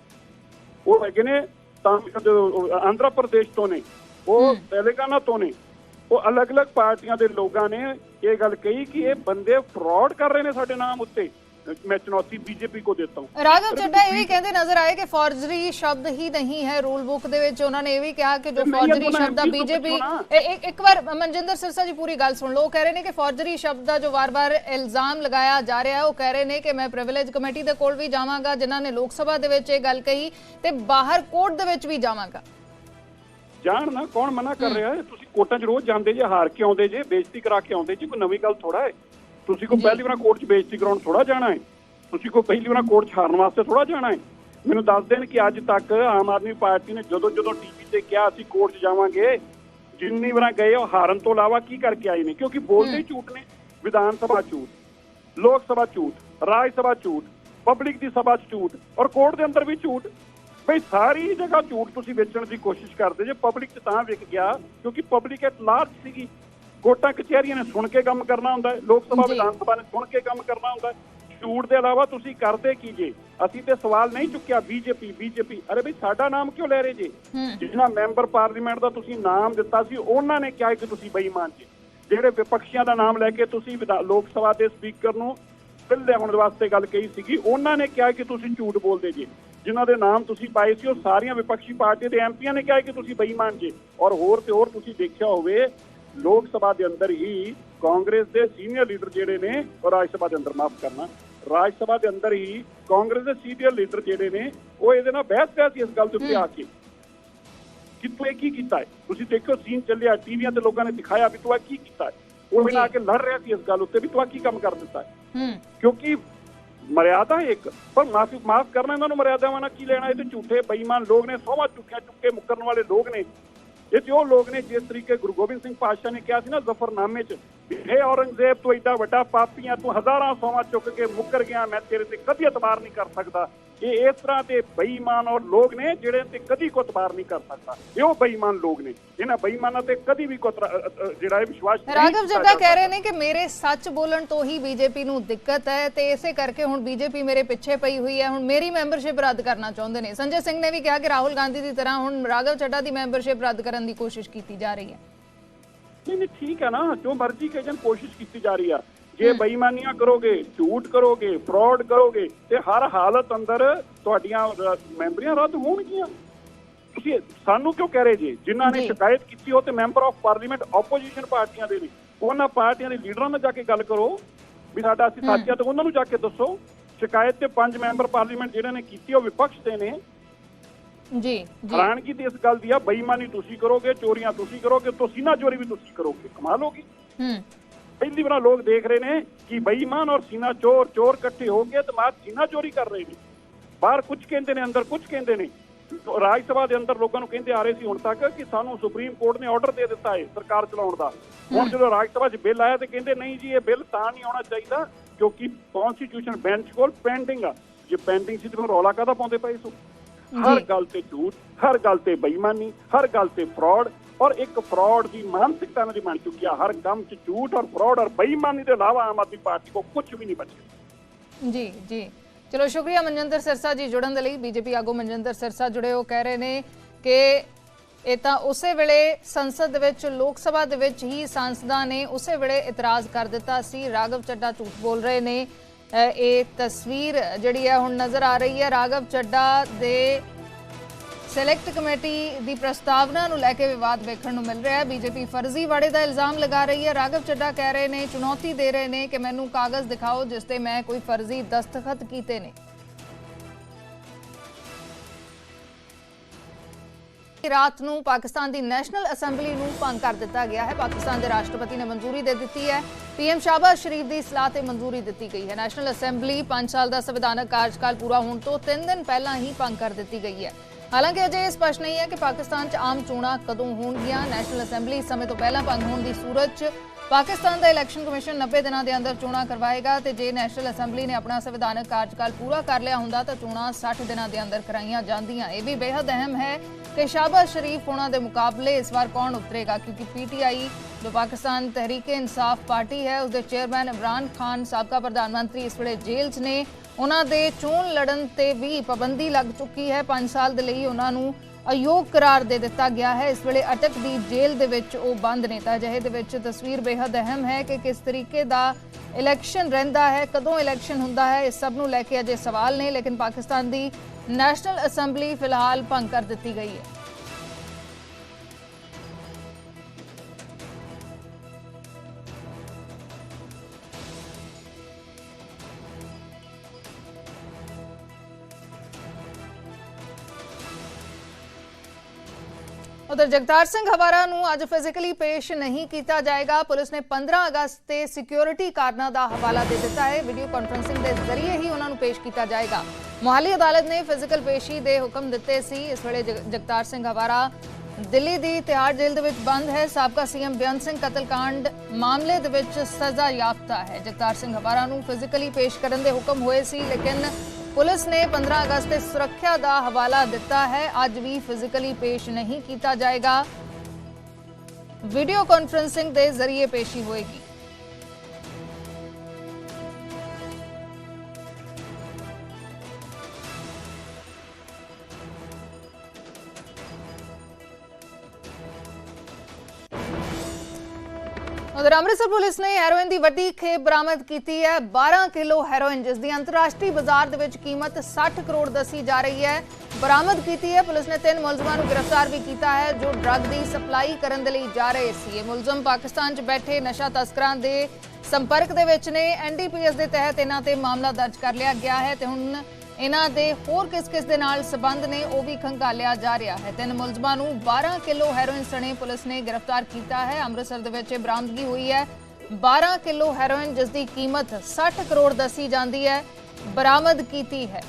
ਉਹ ਹੈਗੇ ਨੇ ਆਂਧਰਾ ਪ੍ਰਦੇਸ਼ ਤੋਂ ਨੇ, ਉਹ ਤੇਲੰਗਾਨਾ ਤੋਂ ਨੇ, ਉਹ ਅਲੱਗ-ਅਲੱਗ ਪਾਰਟੀਆਂ ਦੇ ਲੋਕਾਂ ਨੇ ਇਹ ਗੱਲ ਕਹੀ ਕਿ ਇਹ ਬੰਦੇ ਫਰਾਡ ਕਰ ਰਹੇ ਨੇ ਸਾਡੇ ਨਾਮ ਉੱਤੇ। मैं चुनौती बीजेपी को देता हूं। राघव चड्डा ये भी कहते नजर आए कि फौजरी शब्द ही नहीं है रूल बुक दे विच। उन्होंने ये भी कहा कि जो फौजरी शब्द बीजेपी एक बार मनजिंदर सिरसा जी पूरी गल सुन लो। कह रहे ने कि फौजरी शब्द का जो बार बार इल्जाम लगाया जा रहा है, वो कह रहे ने कि मैं प्रिविलेज कमेटी दे कोल भी जावांगा जिन्हां ने लोक सभा दे विच ये गल कही ते बाहर कोर्ट दे विच भी जावांगा। जान ना कौन मना कर रहा है? तुसीं कोर्टां 'ਚ रोज जांदे जे, हार के आउंदे जे, बेइज्जती करा के आउंदे जे, कोई नवीं गल थोड़ा है। ਤੁਸੀਂ ਕੋ ਪਹਿਲੀ ਵਾਰ ਕੋਰਟ 'ਚ ਬੇਇੱਜ਼ਤੀ ਕਰਾਉਣ ਥੋੜਾ ਜਾਣਾ ਹੈ, ਤੁਸੀਂ ਕੋ ਪਹਿਲੀ ਵਾਰ ਕੋਰਟ 'ਚ ਹਾਰਨ ਵਾਸਤੇ ਥੋੜਾ ਜਾਣਾ ਹੈ। ਮੈਨੂੰ ਦੱਸ ਦੇਣ ਕਿ ਅੱਜ ਤੱਕ ਆਮ ਆਦਮੀ ਪਾਰਟੀ ਨੇ ਜਦੋਂ ਟੀਵੀ ਤੇ ਕਿਹਾ ਅਸੀਂ ਕੋਰਟ 'ਚ ਜਾਵਾਂਗੇ, ਜਿੰਨੀ ਵਾਰ ਗਏ ਉਹ ਹਾਰਨ ਤੋਂ ਇਲਾਵਾ ਕੀ ਕਰਕੇ ਆਏ ਨੇ? ਕਿਉਂਕਿ ਬੋਲਦੇ ਹੀ ਝੂਠ ਨੇ। ਵਿਧਾਨ ਸਭਾ ਝੂਠ, ਲੋਕ ਸਭਾ ਝੂਠ, ਰਾਜ ਸਭਾ ਝੂਠ, ਪਬਲਿਕ ਦੀ ਸਭਾ 'ਚ ਝੂਠ, ਔਰ ਕੋਰਟ ਦੇ ਅੰਦਰ ਵੀ ਝੂਠ। ਬਈ ਸਾਰੀ ਜਗ੍ਹਾ ਝੂਠ ਤੁਸੀਂ ਵੇਚਣ ਦੀ ਕੋਸ਼ਿਸ਼ ਕਰਦੇ ਜੇ। ਪਬਲਿਕ 'ਚ ਤਾਂ ਵਿਕ ਗਿਆ ਕਿਉਂਕਿ ਪਬਲਿਕ ਐਟ ਲਾਰਜ ਸੀਗੀ। ਕੋਰਟਾਂ ਕਚਹਿਰੀਆਂ ਨੇ ਸੁਣ ਕੇ ਕੰਮ ਕਰਨਾ ਹੁੰਦਾ ਹੈ, ਲੋਕ ਸਭਾ ਵਿਧਾਨ ਸਭਾ ਨੇ ਸੁਣ ਕੇ ਕੰਮ ਕਰਨਾ ਹੁੰਦਾ ਹੈ। ਝੂਠ ਦੇ ਇਲਾਵਾ ਤੁਸੀਂ ਕਰਦੇ ਕੀ ਜੇ? ਅਸੀਂ ਤੇ ਸਵਾਲ ਨਹੀਂ ਚੁੱਕਿਆ ਬੀਜੇਪੀ। ਅਰੇ ਬਈ ਸਾਡਾ ਨਾਮ ਕਿਉਂ ਲੈ ਰਹੇ ਜੇ? ਜਿਹਨਾਂ ਮੈਂਬਰ ਪਾਰਲੀਮੈਂਟ ਦਾ ਤੁਸੀਂ ਨਾਮ ਦਿੱਤਾ ਸੀ ਉਹਨਾਂ ਨੇ ਕਿਹਾ ਕਿ ਤੁਸੀਂ ਬੇਈਮਾਨ ਜੇ। ਜਿਹੜੇ ਵਿਪਕਸ਼ੀਆਂ ਦਾ ਨਾਮ ਲੈ ਕੇ ਤੁਸੀਂ ਲੋਕ ਸਭਾ ਦੇ ਸਪੀਕਰ ਨੂੰ ਬਿੱਲ ਲਿਆਉਣ ਵਾਸਤੇ ਗੱਲ ਕਹੀ ਸੀਗੀ, ਉਹਨਾਂ ਨੇ ਕਿਹਾ ਕਿ ਤੁਸੀਂ ਝੂਠ ਬੋਲਦੇ ਜੇ। ਜਿਨ੍ਹਾਂ ਦੇ ਨਾਮ ਤੁਸੀਂ ਪਾਏ ਸੀ ਉਹ ਸਾਰੀਆਂ ਵਿਪਕਸ਼ੀ ਪਾਰਟੀ ਦੇ ਐਮਪੀਆਂ ਨੇ ਕਿਹਾ ਕਿ ਤੁਸੀਂ ਬੇਈਮਾਨ ਜੇ। ਔਰ ਹੋਰ ਤੇ ਹੋਰ ਤੁਸੀਂ ਦੇਖਿਆ ਹੋਵੇ ਲੋਕ ਸਭਾ ਦੇ ਅੰਦਰ ਹੀ ਕਾਂਗਰਸ ਦੇ ਸੀਨੀਅਰ ਲੀਡਰ ਜਿਹੜੇ ਨੇ, ਔਰ ਰਾਜ ਸਭਾ ਦੇ ਅੰਦਰ ਮਾਫ ਕਰਨਾ, ਰਾਜ ਸਭਾ ਦੇ ਅੰਦਰ ਹੀ ਕਾਂਗਰਸ ਦੇ ਸੀਨੀਅਰ ਲੀਡਰ ਜਿਹੜੇ ਨੇ ਉਹ ਇਹਦੇ ਨਾਲ ਬਹਿਸ ਕਰ ਸੀ ਇਸ ਗੱਲ ਦੇ ਉੱਤੇ ਆ ਕੇ ਕਿ ਤੂੰ ਇਹ ਕੀ ਕੀਤਾ ਹੈ। ਤੁਸੀਂ ਦੇਖੋ ਸੀਨ ਚੱਲਿਆ ਟੀਵੀਆਂ ਤੇ, ਲੋਕਾਂ ਨੇ ਦਿਖਾਇਆ ਵੀ ਤੂੰ ਇਹ ਕੀ ਕੀਤਾ ਹੈ। ਉਹ ਬਿਨਾਂ ਆ ਕੇ ਲੜ ਰਿਹਾ ਸੀ ਇਸ ਗੱਲ ਉੱਤੇ ਵੀ ਤੂੰ ਕੀ ਕੰਮ ਕਰ ਦਿੱਤਾ ਹੈ। ਕਿਉਂਕਿ ਮਰਿਆਦਾ ਇੱਕ, ਪਰ ਮਾਫ ਕਰਨਾ ਇਹਨਾਂ ਨੂੰ ਮਰਿਆਦਾਵਾਂ ਨਾਲ ਕੀ ਲੈਣਾ? ਇਹ ਤੇ ਝੂਠੇ ਬੇਈਮਾਨ ਲੋਕ ਨੇ, ਸਹੁੰ ਚੁੱਕੇ ਮੁੱਕਰਨ ਵਾਲੇ ਲੋਕ ਨੇ। ਇਹ ਤੇ ਉਹ ਲੋਕ ਨੇ ਜਿਸ ਤਰੀਕੇ ਗੁਰੂ ਗੋਬਿੰਦ ਸਿੰਘ ਪਾਤਸ਼ਾਹ ਨੇ ਕਿਹਾ ਸੀ ਨਾ ਜ਼ਫਰਨਾਮੇ 'ਚ, ਇਹ ਔਰੰਗਜ਼ੇਬ ਤੂੰ ਏਡਾ ਵੱਡਾ ਪਾਪੀ ਆ, ਤੂੰ ਹਜ਼ਾਰਾਂ ਸਹੁੰਆਂ ਚੁੱਕ ਕੇ ਮੁੱਕਰ ਗਿਆ, ਮੈਂ ਤੇਰੇ ਤੇ ਕਦੀ ਇਤਬਾਰ ਨਹੀਂ ਕਰ ਸਕਦਾ। ਇਹ ਇਸ ਤਰ੍ਹਾਂ ਦੇ ਬੇਈਮਾਨ ਔਰ ਲੋਕ ਨੇ ਜਿਹੜੇ ਤੇ ਕਦੀ ਕੋ ਇਤਬਾਰ ਨਹੀਂ ਕਰ ਸਕਦਾ। ਇਹ ਉਹ ਬੇਈਮਾਨ ਲੋਕ ਨੇ, ਇਹਨਾਂ ਬੇਈਮਾਨਾਂ ਤੇ ਕਦੀ ਵੀ ਜਿਹੜਾ ਵਿਸ਼ਵਾਸ। ਰਾਘਵ ਚੱਡਾ ਕਹਿ ਰਹੇ ਨੇ ਕਿ ਮੇਰੇ ਸੱਚ ਬੋਲਣ ਤੋਂ ਹੀ ਬੀਜੇਪੀ ਨੂੰ ਦਿੱਕਤ ਹੈ ਤੇ ਇਸੇ ਕਰਕੇ ਹੁਣ ਬੀਜੇਪੀ ਮੇਰੇ ਪਿੱਛੇ ਪਈ ਹੋਈ ਹੈ, ਹੁਣ ਮੇਰੀ ਮੈਂਬਰਸ਼ਿਪ ਰੱਦ ਕਰਨਾ ਚਾਹੁੰਦੇ ਨੇ। ਸੰਜੇ ਸਿੰਘ ਨੇ ਵੀ ਕਿਹਾ ਕਿ ਰਾਹੁਲ ਗਾਂਧੀ ਦੀ ਤਰ੍ਹਾਂ ਹੁਣ ਰਾਘਵ ਚੱਡਾ ਦੀ ਮੈਂਬਰਸ਼ਿਪ ਰੱਦ ਕਰਨ ਦੀ ਕੋਸ਼ਿਸ਼ ਕੀਤੀ ਜਾ ਰਹੀ ਹੈ। ਨਹੀਂ ਠੀਕ ਹੈ ਨਾ, ਜੋ ਮਰਜ਼ੀ ਕਹੇ ਜਨ ਕੋਸ਼ਿਸ਼ ਕੀਤੀ ਜਾ ਰਹੀ ਆ। ਜੇ ਬੇਈਮਾਨੀਆਂ ਕਰੋਗੇ, ਝੂਠ ਕਰੋਗੇ, ਫਰਾਡ ਕਰੋਗੇ ਤੇ ਹਰ ਹਾਲਤ ਅੰਦਰ ਤੁਹਾਡੀਆਂ ਮੈਂਬਰੀਆਂ ਰੱਦ ਹੋਣਗੀਆਂ। ਤੁਸੀਂ ਸਾਨੂੰ ਕਿਉਂ ਕਹਿ ਰਹੇ ਜੀ? ਜਿਨ੍ਹਾਂ ਨੇ ਸ਼ਿਕਾਇਤ ਕੀਤੀ ਉਹ ਤੇ ਮੈਂਬਰ ਆਫ ਪਾਰਲੀਮੈਂਟ ਆਪੋਜੀਸ਼ਨ ਪਾਰਟੀਆਂ ਦੇ ਨੇ। ਉਹਨਾਂ ਪਾਰਟੀਆਂ ਦੇ ਲੀਡਰਾਂ ਨਾਲ ਜਾ ਕੇ ਗੱਲ ਕਰੋ ਵੀ ਸਾਡਾ ਅਸੀਂ ਸਾਥੀਆਂ ਤੇ ਉਹਨਾਂ ਨੂੰ ਜਾ ਕੇ ਦੱਸੋ। ਸ਼ਿਕਾਇਤ ਤੇ 5 ਮੈਂਬਰ ਪਾਰਲੀਮੈਂਟ ਜਿਹੜੇ ਨੇ ਕੀਤੀ ਉਹ ਵਿਪਕਸ਼ ਦੇ ਨੇ। ਜੀ ਹੈਰਾਨਗੀ ਤੇ ਇਸ ਗੱਲ ਦੀ ਆ, ਬੇਈਮਾਨੀ ਤੁਸੀਂ ਕਰੋਗੇ, ਚੋਰੀਆਂ ਤੁਸੀਂ ਕਰੋਗੇ, ਤੋਂ ਸੀਨਾ ਚੋਰੀ ਵੀ ਤੁਸੀਂ ਕਰੋਗੇ। ਕਮਾਲ ਹੋਗੀ। ਪਹਿਲੀ ਵਾਰ ਲੋਕ ਦੇਖ ਰਹੇ ਨੇ ਕਿ ਬੇਈਮਾਨ ਔਰ ਸੀਨਾ ਚੋਰ ਇਕੱਠੇ ਹੋ ਗਏ ਤੇ ਮਾਰ ਸੀਨਾ ਚੋਰੀ ਕਰ ਰਹੇ ਨੇ। ਬਾਹਰ ਕੁਝ ਕਹਿੰਦੇ ਨੇ, ਅੰਦਰ ਕੁਝ ਕਹਿੰਦੇ ਨੇ। ਰਾਜ ਸਭਾ ਦੇ ਅੰਦਰ ਲੋਕਾਂ ਨੂੰ ਕਹਿੰਦੇ ਆ ਰਹੇ ਸੀ ਹੁਣ ਤੱਕ ਕਿ ਸਾਨੂੰ ਸੁਪਰੀਮ ਕੋਰਟ ਨੇ ਆਰਡਰ ਦੇ ਦਿੱਤਾ ਹੈ ਸਰਕਾਰ ਚਲਾਉਣ ਦਾ। ਹੁਣ ਜਦੋਂ ਰਾਜ ਸਭਾ 'ਚ ਬਿੱਲ ਆਇਆ ਤੇ ਕਹਿੰਦੇ ਨਹੀਂ ਜੀ ਇਹ ਬਿੱਲ ਤਾਂ ਨਹੀਂ ਆਉਣਾ ਚਾਹੀਦਾ ਕਿਉਂਕਿ ਕੌਨਸਟੀਟਿਊਸ਼ਨ ਬੈਂਚ ਕੋਲ ਪੈਂਡਿੰਗ ਆ। ਜੇ ਪੈਂਡਿੰਗ ਸੀ ਤੇ ਫਿਰ ਰੌਲਾ ਕਾਹਦਾ ਪਾਉਂਦੇ ਪਏ ਸੋ? ਹਰ ਗੱਲ ਤੇ ਝੂਠ, ਹਰ ਗੱਲ ਤੇ ਬੇਈਮਾਨੀ, ਹਰ ਗੱਲ ਤੇ ਫਰਾਡ। ਔਰ ਇੱਕ ਫਰਾਡ ਦੀ ਮਾਨਸਿਕਤਾ ਨਾਲ ਬਣ ਚੁੱਕੀ ਹੈ। ਹਰ ਕੰਮ 'ਚ ਝੂਠ ਔਰ ਫਰਾਡ ਔਰ ਬੇਈਮਾਨੀ ਦੇ ਇਲਾਵਾ ਆਮ ਆਦਮੀ ਪਾਰਟੀ को कुछ भी नहीं बचे। जी चलो शुक्रिया मनजिंदर सिरसा जी जुड़न दे लई। बीजेपी आगू मनजिंदर सिरसा जुड़े हो कह रहे हैं कि ਇਹ ਤਾਂ ਉਸੇ ਵੇਲੇ ਸੰਸਦ ਦੇ ਵਿੱਚ ਲੋਕ ਸਭਾ ਦੇ ਵਿੱਚ ਹੀ ਸਾਂਸਦਾਂ ਨੇ ਉਸੇ ਵੇਲੇ ਇਤਰਾਜ਼ ਕਰ ਦਿੱਤਾ ਸੀ। ਰਾਘਵ ਚੱਡਾ ਝੂਠ ਬੋਲ ਰਹੇ ਨੇ। ਇਹ ਤਸਵੀਰ ਜਿਹੜੀ ਹੈ ਹੁਣ ਨਜ਼ਰ ਆ ਰਹੀ ਹੈ। ਰਾਘਵ ਚੱਡਾ ਦੇ ਸਿਲੈਕਟ ਕਮੇਟੀ ਦੀ ਪ੍ਰਸਤਾਵਨਾ ਨੂੰ ਲੈ ਕੇ ਵਿਵਾਦ ਵੇਖਣ ਨੂੰ ਮਿਲ ਰਿਹਾ ਹੈ। ਬੀਜੇਪੀ ਫਰਜ਼ੀਵਾੜੇ ਦਾ ਇਲਜ਼ਾਮ ਲਗਾ ਰਹੀ ਹੈ। ਰਾਘਵ ਚੱਡਾ ਕਹਿ ਰਹੇ ਨੇ, ਚੁਣੌਤੀ ਦੇ ਰਹੇ ਨੇ ਕਿ ਮੈਨੂੰ ਕਾਗਜ਼ ਦਿਖਾਓ ਜਿਸ ਤੇ ਮੈਂ ਕੋਈ ਫਰਜ਼ੀ ਦਸਤਖਤ ਕੀਤੇ ਨੇ। ਰਾਤ ਨੂੰ ਪਾਕਿਸਤਾਨ ਦੀ ਨੈਸ਼ਨਲ ਅਸੈਂਬਲੀ ਨੂੰ ਭੰਗ ਕਰ ਦਿੱਤਾ ਗਿਆ ਹੈ। ਪਾਕਿਸਤਾਨ ਦੇ ਰਾਸ਼ਟਰਪਤੀ ਨੇ ਮਨਜ਼ੂਰੀ ਦੇ ਦਿੱਤੀ ਹੈ। ਪੀਐਮ ਸ਼ਾਹਬਾਜ਼ ਸ਼ਰੀਫ ਦੀ ਸਲਾਹ ਤੇ ਮਨਜ਼ੂਰੀ ਦਿੱਤੀ ਗਈ ਹੈ। ਨੈਸ਼ਨਲ ਅਸੈਂਬਲੀ 5 ਸਾਲ ਦਾ ਸੰਵਿਧਾਨਕ ਕਾਰਜਕਾਲ ਪੂਰਾ ਹੋਣ ਤੋਂ 3 ਦਿਨ ਪਹਿਲਾਂ ਹੀ ਭੰਗ ਕਰ ਦਿੱਤੀ ਗਈ ਹੈ। ਹਾਲਾਂਕਿ ਅਜੇ ਇਹ ਸਪਸ਼ਟ ਨਹੀਂ ਹੈ ਕਿ ਪਾਕਿਸਤਾਨ 'ਚ ਆਮ ਚੋਣਾਂ ਕਦੋਂ ਹੋਣਗੀਆਂ। ਨੈਸ਼ਨਲ ਅਸੈਂਬਲੀ ਸਮੇਂ ਤੋਂ ਪਹਿਲਾਂ ਭੰਗ ਹੋਣ ਦੀ ਸੂਰਤ 'ਚ ਪਾਕਿਸਤਾਨ ਦਾ ਇਲੈਕਸ਼ਨ ਕਮਿਸ਼ਨ 90 ਦਿਨਾਂ ਦੇ ਅੰਦਰ ਚੋਣਾਂ ਕਰਵਾਏਗਾ ਤੇ ਜੇ ਨੈਸ਼ਨਲ ਅਸੈਂਬਲੀ ਨੇ ਆਪਣਾ ਸੰਵਿਧਾਨਕ ਕਾਰਜਕਾਲ ਪੂਰਾ ਕਰ ਲਿਆ ਹੁੰਦਾ ਤਾਂ ਚੋਣਾਂ 60 ਦਿਨਾਂ ਦੇ ਅੰਦਰ ਕਰਾਈਆਂ ਜਾਂਦੀਆਂ। ਇਹ ਵੀ ਬੇहद ਅਹਿਮ ਹੈ ਕਿ ਸ਼ਾਹਬਾਜ਼ ਸ਼ਰੀਫ ਹੋਣਾ ਦੇ ਮੁਕਾਬਲੇ ਇਸ ਵਾਰ ਕੌਣ ਉਤਰੇਗਾ ਕਿਉਂਕਿ ਪੀਟੀਆਈ ਜੋ ਪਾਕਿਸਤਾਨ ਤਹਿਰੀਕ ਇਨਸਾਫ ਪਾਰਟੀ ਹੈ ਉਸਦੇ ਚੇਅਰਮੈਨ ਇਮਰਾਨ ਖਾਨ ਸਾਬਕਾ ਪ੍ਰਧਾਨ ਮੰਤਰੀ ਇਸ ਵੇਲੇ ਜੇਲ੍ਹ 'ਚ ਨੇ। ਉਹਨਾਂ ਦੇ ਚੋਣ ਲੜਨ ਤੇ ਵੀ ਪਾਬੰਦੀ ਲੱਗ ਚੁੱਕੀ ਹੈ। 5 ਸਾਲ ਦੇ ਲਈ ਉਹਨਾਂ ਨੂੰ ਅਯੋਗ ਕਰਾਰ ਦੇ ਦਿੱਤਾ ਗਿਆ ਹੈ। ਇਸ ਵੇਲੇ ਅਟਕ ਦੀ ਜੇਲ੍ਹ ਦੇ ਵਿੱਚ ਉਹ ਬੰਦ ਨੇ। ਤਾਂ ਅਜਿਹੇ ਦੇ ਵਿੱਚ ਤਸਵੀਰ ਬੇहद ਅਹਿਮ ਹੈ ਕਿ ਕਿਸ ਤਰੀਕੇ ਦਾ ਇਲੈਕਸ਼ਨ ਰਹਿੰਦਾ ਹੈ, ਕਦੋਂ ਇਲੈਕਸ਼ਨ ਹੁੰਦਾ ਹੈ, ਇਸ ਸਭ ਨੂੰ ਲੈ ਕੇ ਅਜੇ ਸਵਾਲ ਨੇ। ਲੇਕਿਨ ਪਾਕਿਸਤਾਨ ਦੀ ਨੈਸ਼ਨਲ ਅਸੈਂਬਲੀ ਫਿਲਹਾਲ ਭੰਗ ਕਰ ਦਿੱਤੀ ਗਈ ਹੈ। उधर जगतार सिंह हवारा नूं अज फिजिकली पेश नहीं किया जाएगा। पुलिस ने 15 अगस्त से सिक्योरिटी कारणों का हवाला दे दिता है। वीडियो कॉन्फ्रेंसिंग के जरिए ही उन्होंने पेश किया जाएगा। मोहाली अदालत ने फिजिकल पेशी के हुक्म दिते सी। इस वेले जगतार सिंह हवारा दिल्ली की तिहाड़ जेल दे विच बंद है। साबका सीएम बेअंत सिंह कतलकांड मामले दे विच सजा याफ्ता है। जगतार सिंह हवारा नूं फिजिकली पेश करने के हुक्म हुए सी लेकिन पुलिस ने 15 अगस्त से सुरक्षा का हवाला दिता है। अज भी फिजिकली पेश नहीं किया जाएगा। वीडियो कॉन्फ्रेंसिंग के जरिए पेशी होएगी। उधर अमृतसर पुलिस ने हैरोइन की वड्डी खेप बरामद की है। 12 किलो हैरोइन जिसकी अंतरराष्ट्रीय बाजार दे विच कीमत 60 करोड़ दसी जा रही है बरामद की है। पुलिस ने 3 मुलजमां नूं गिरफ्तार भी किया है जो ड्रग की सप्लाई करने दे लई जा रहे सी। ये मुलजम पाकिस्तान च बैठे नशा तस्करां दे संपर्क दे विच ने। एनडीपीएस के तहत इन्हां ते मामला दर्ज कर लिया गया है ते हुण इन्हां दे होर किस दे नाल संबंध ने वो भी खंगालिया जा रहा है। 3 मुलजमां नूं 12 किलो हैरोइन सने पुलिस ने गिरफ्तार किया है। अमृतसर दे विच बरामदगी हुई है 12 किलो हैरोइन जिसकी कीमत 60 करोड़ दसी जाती है बरामद की है।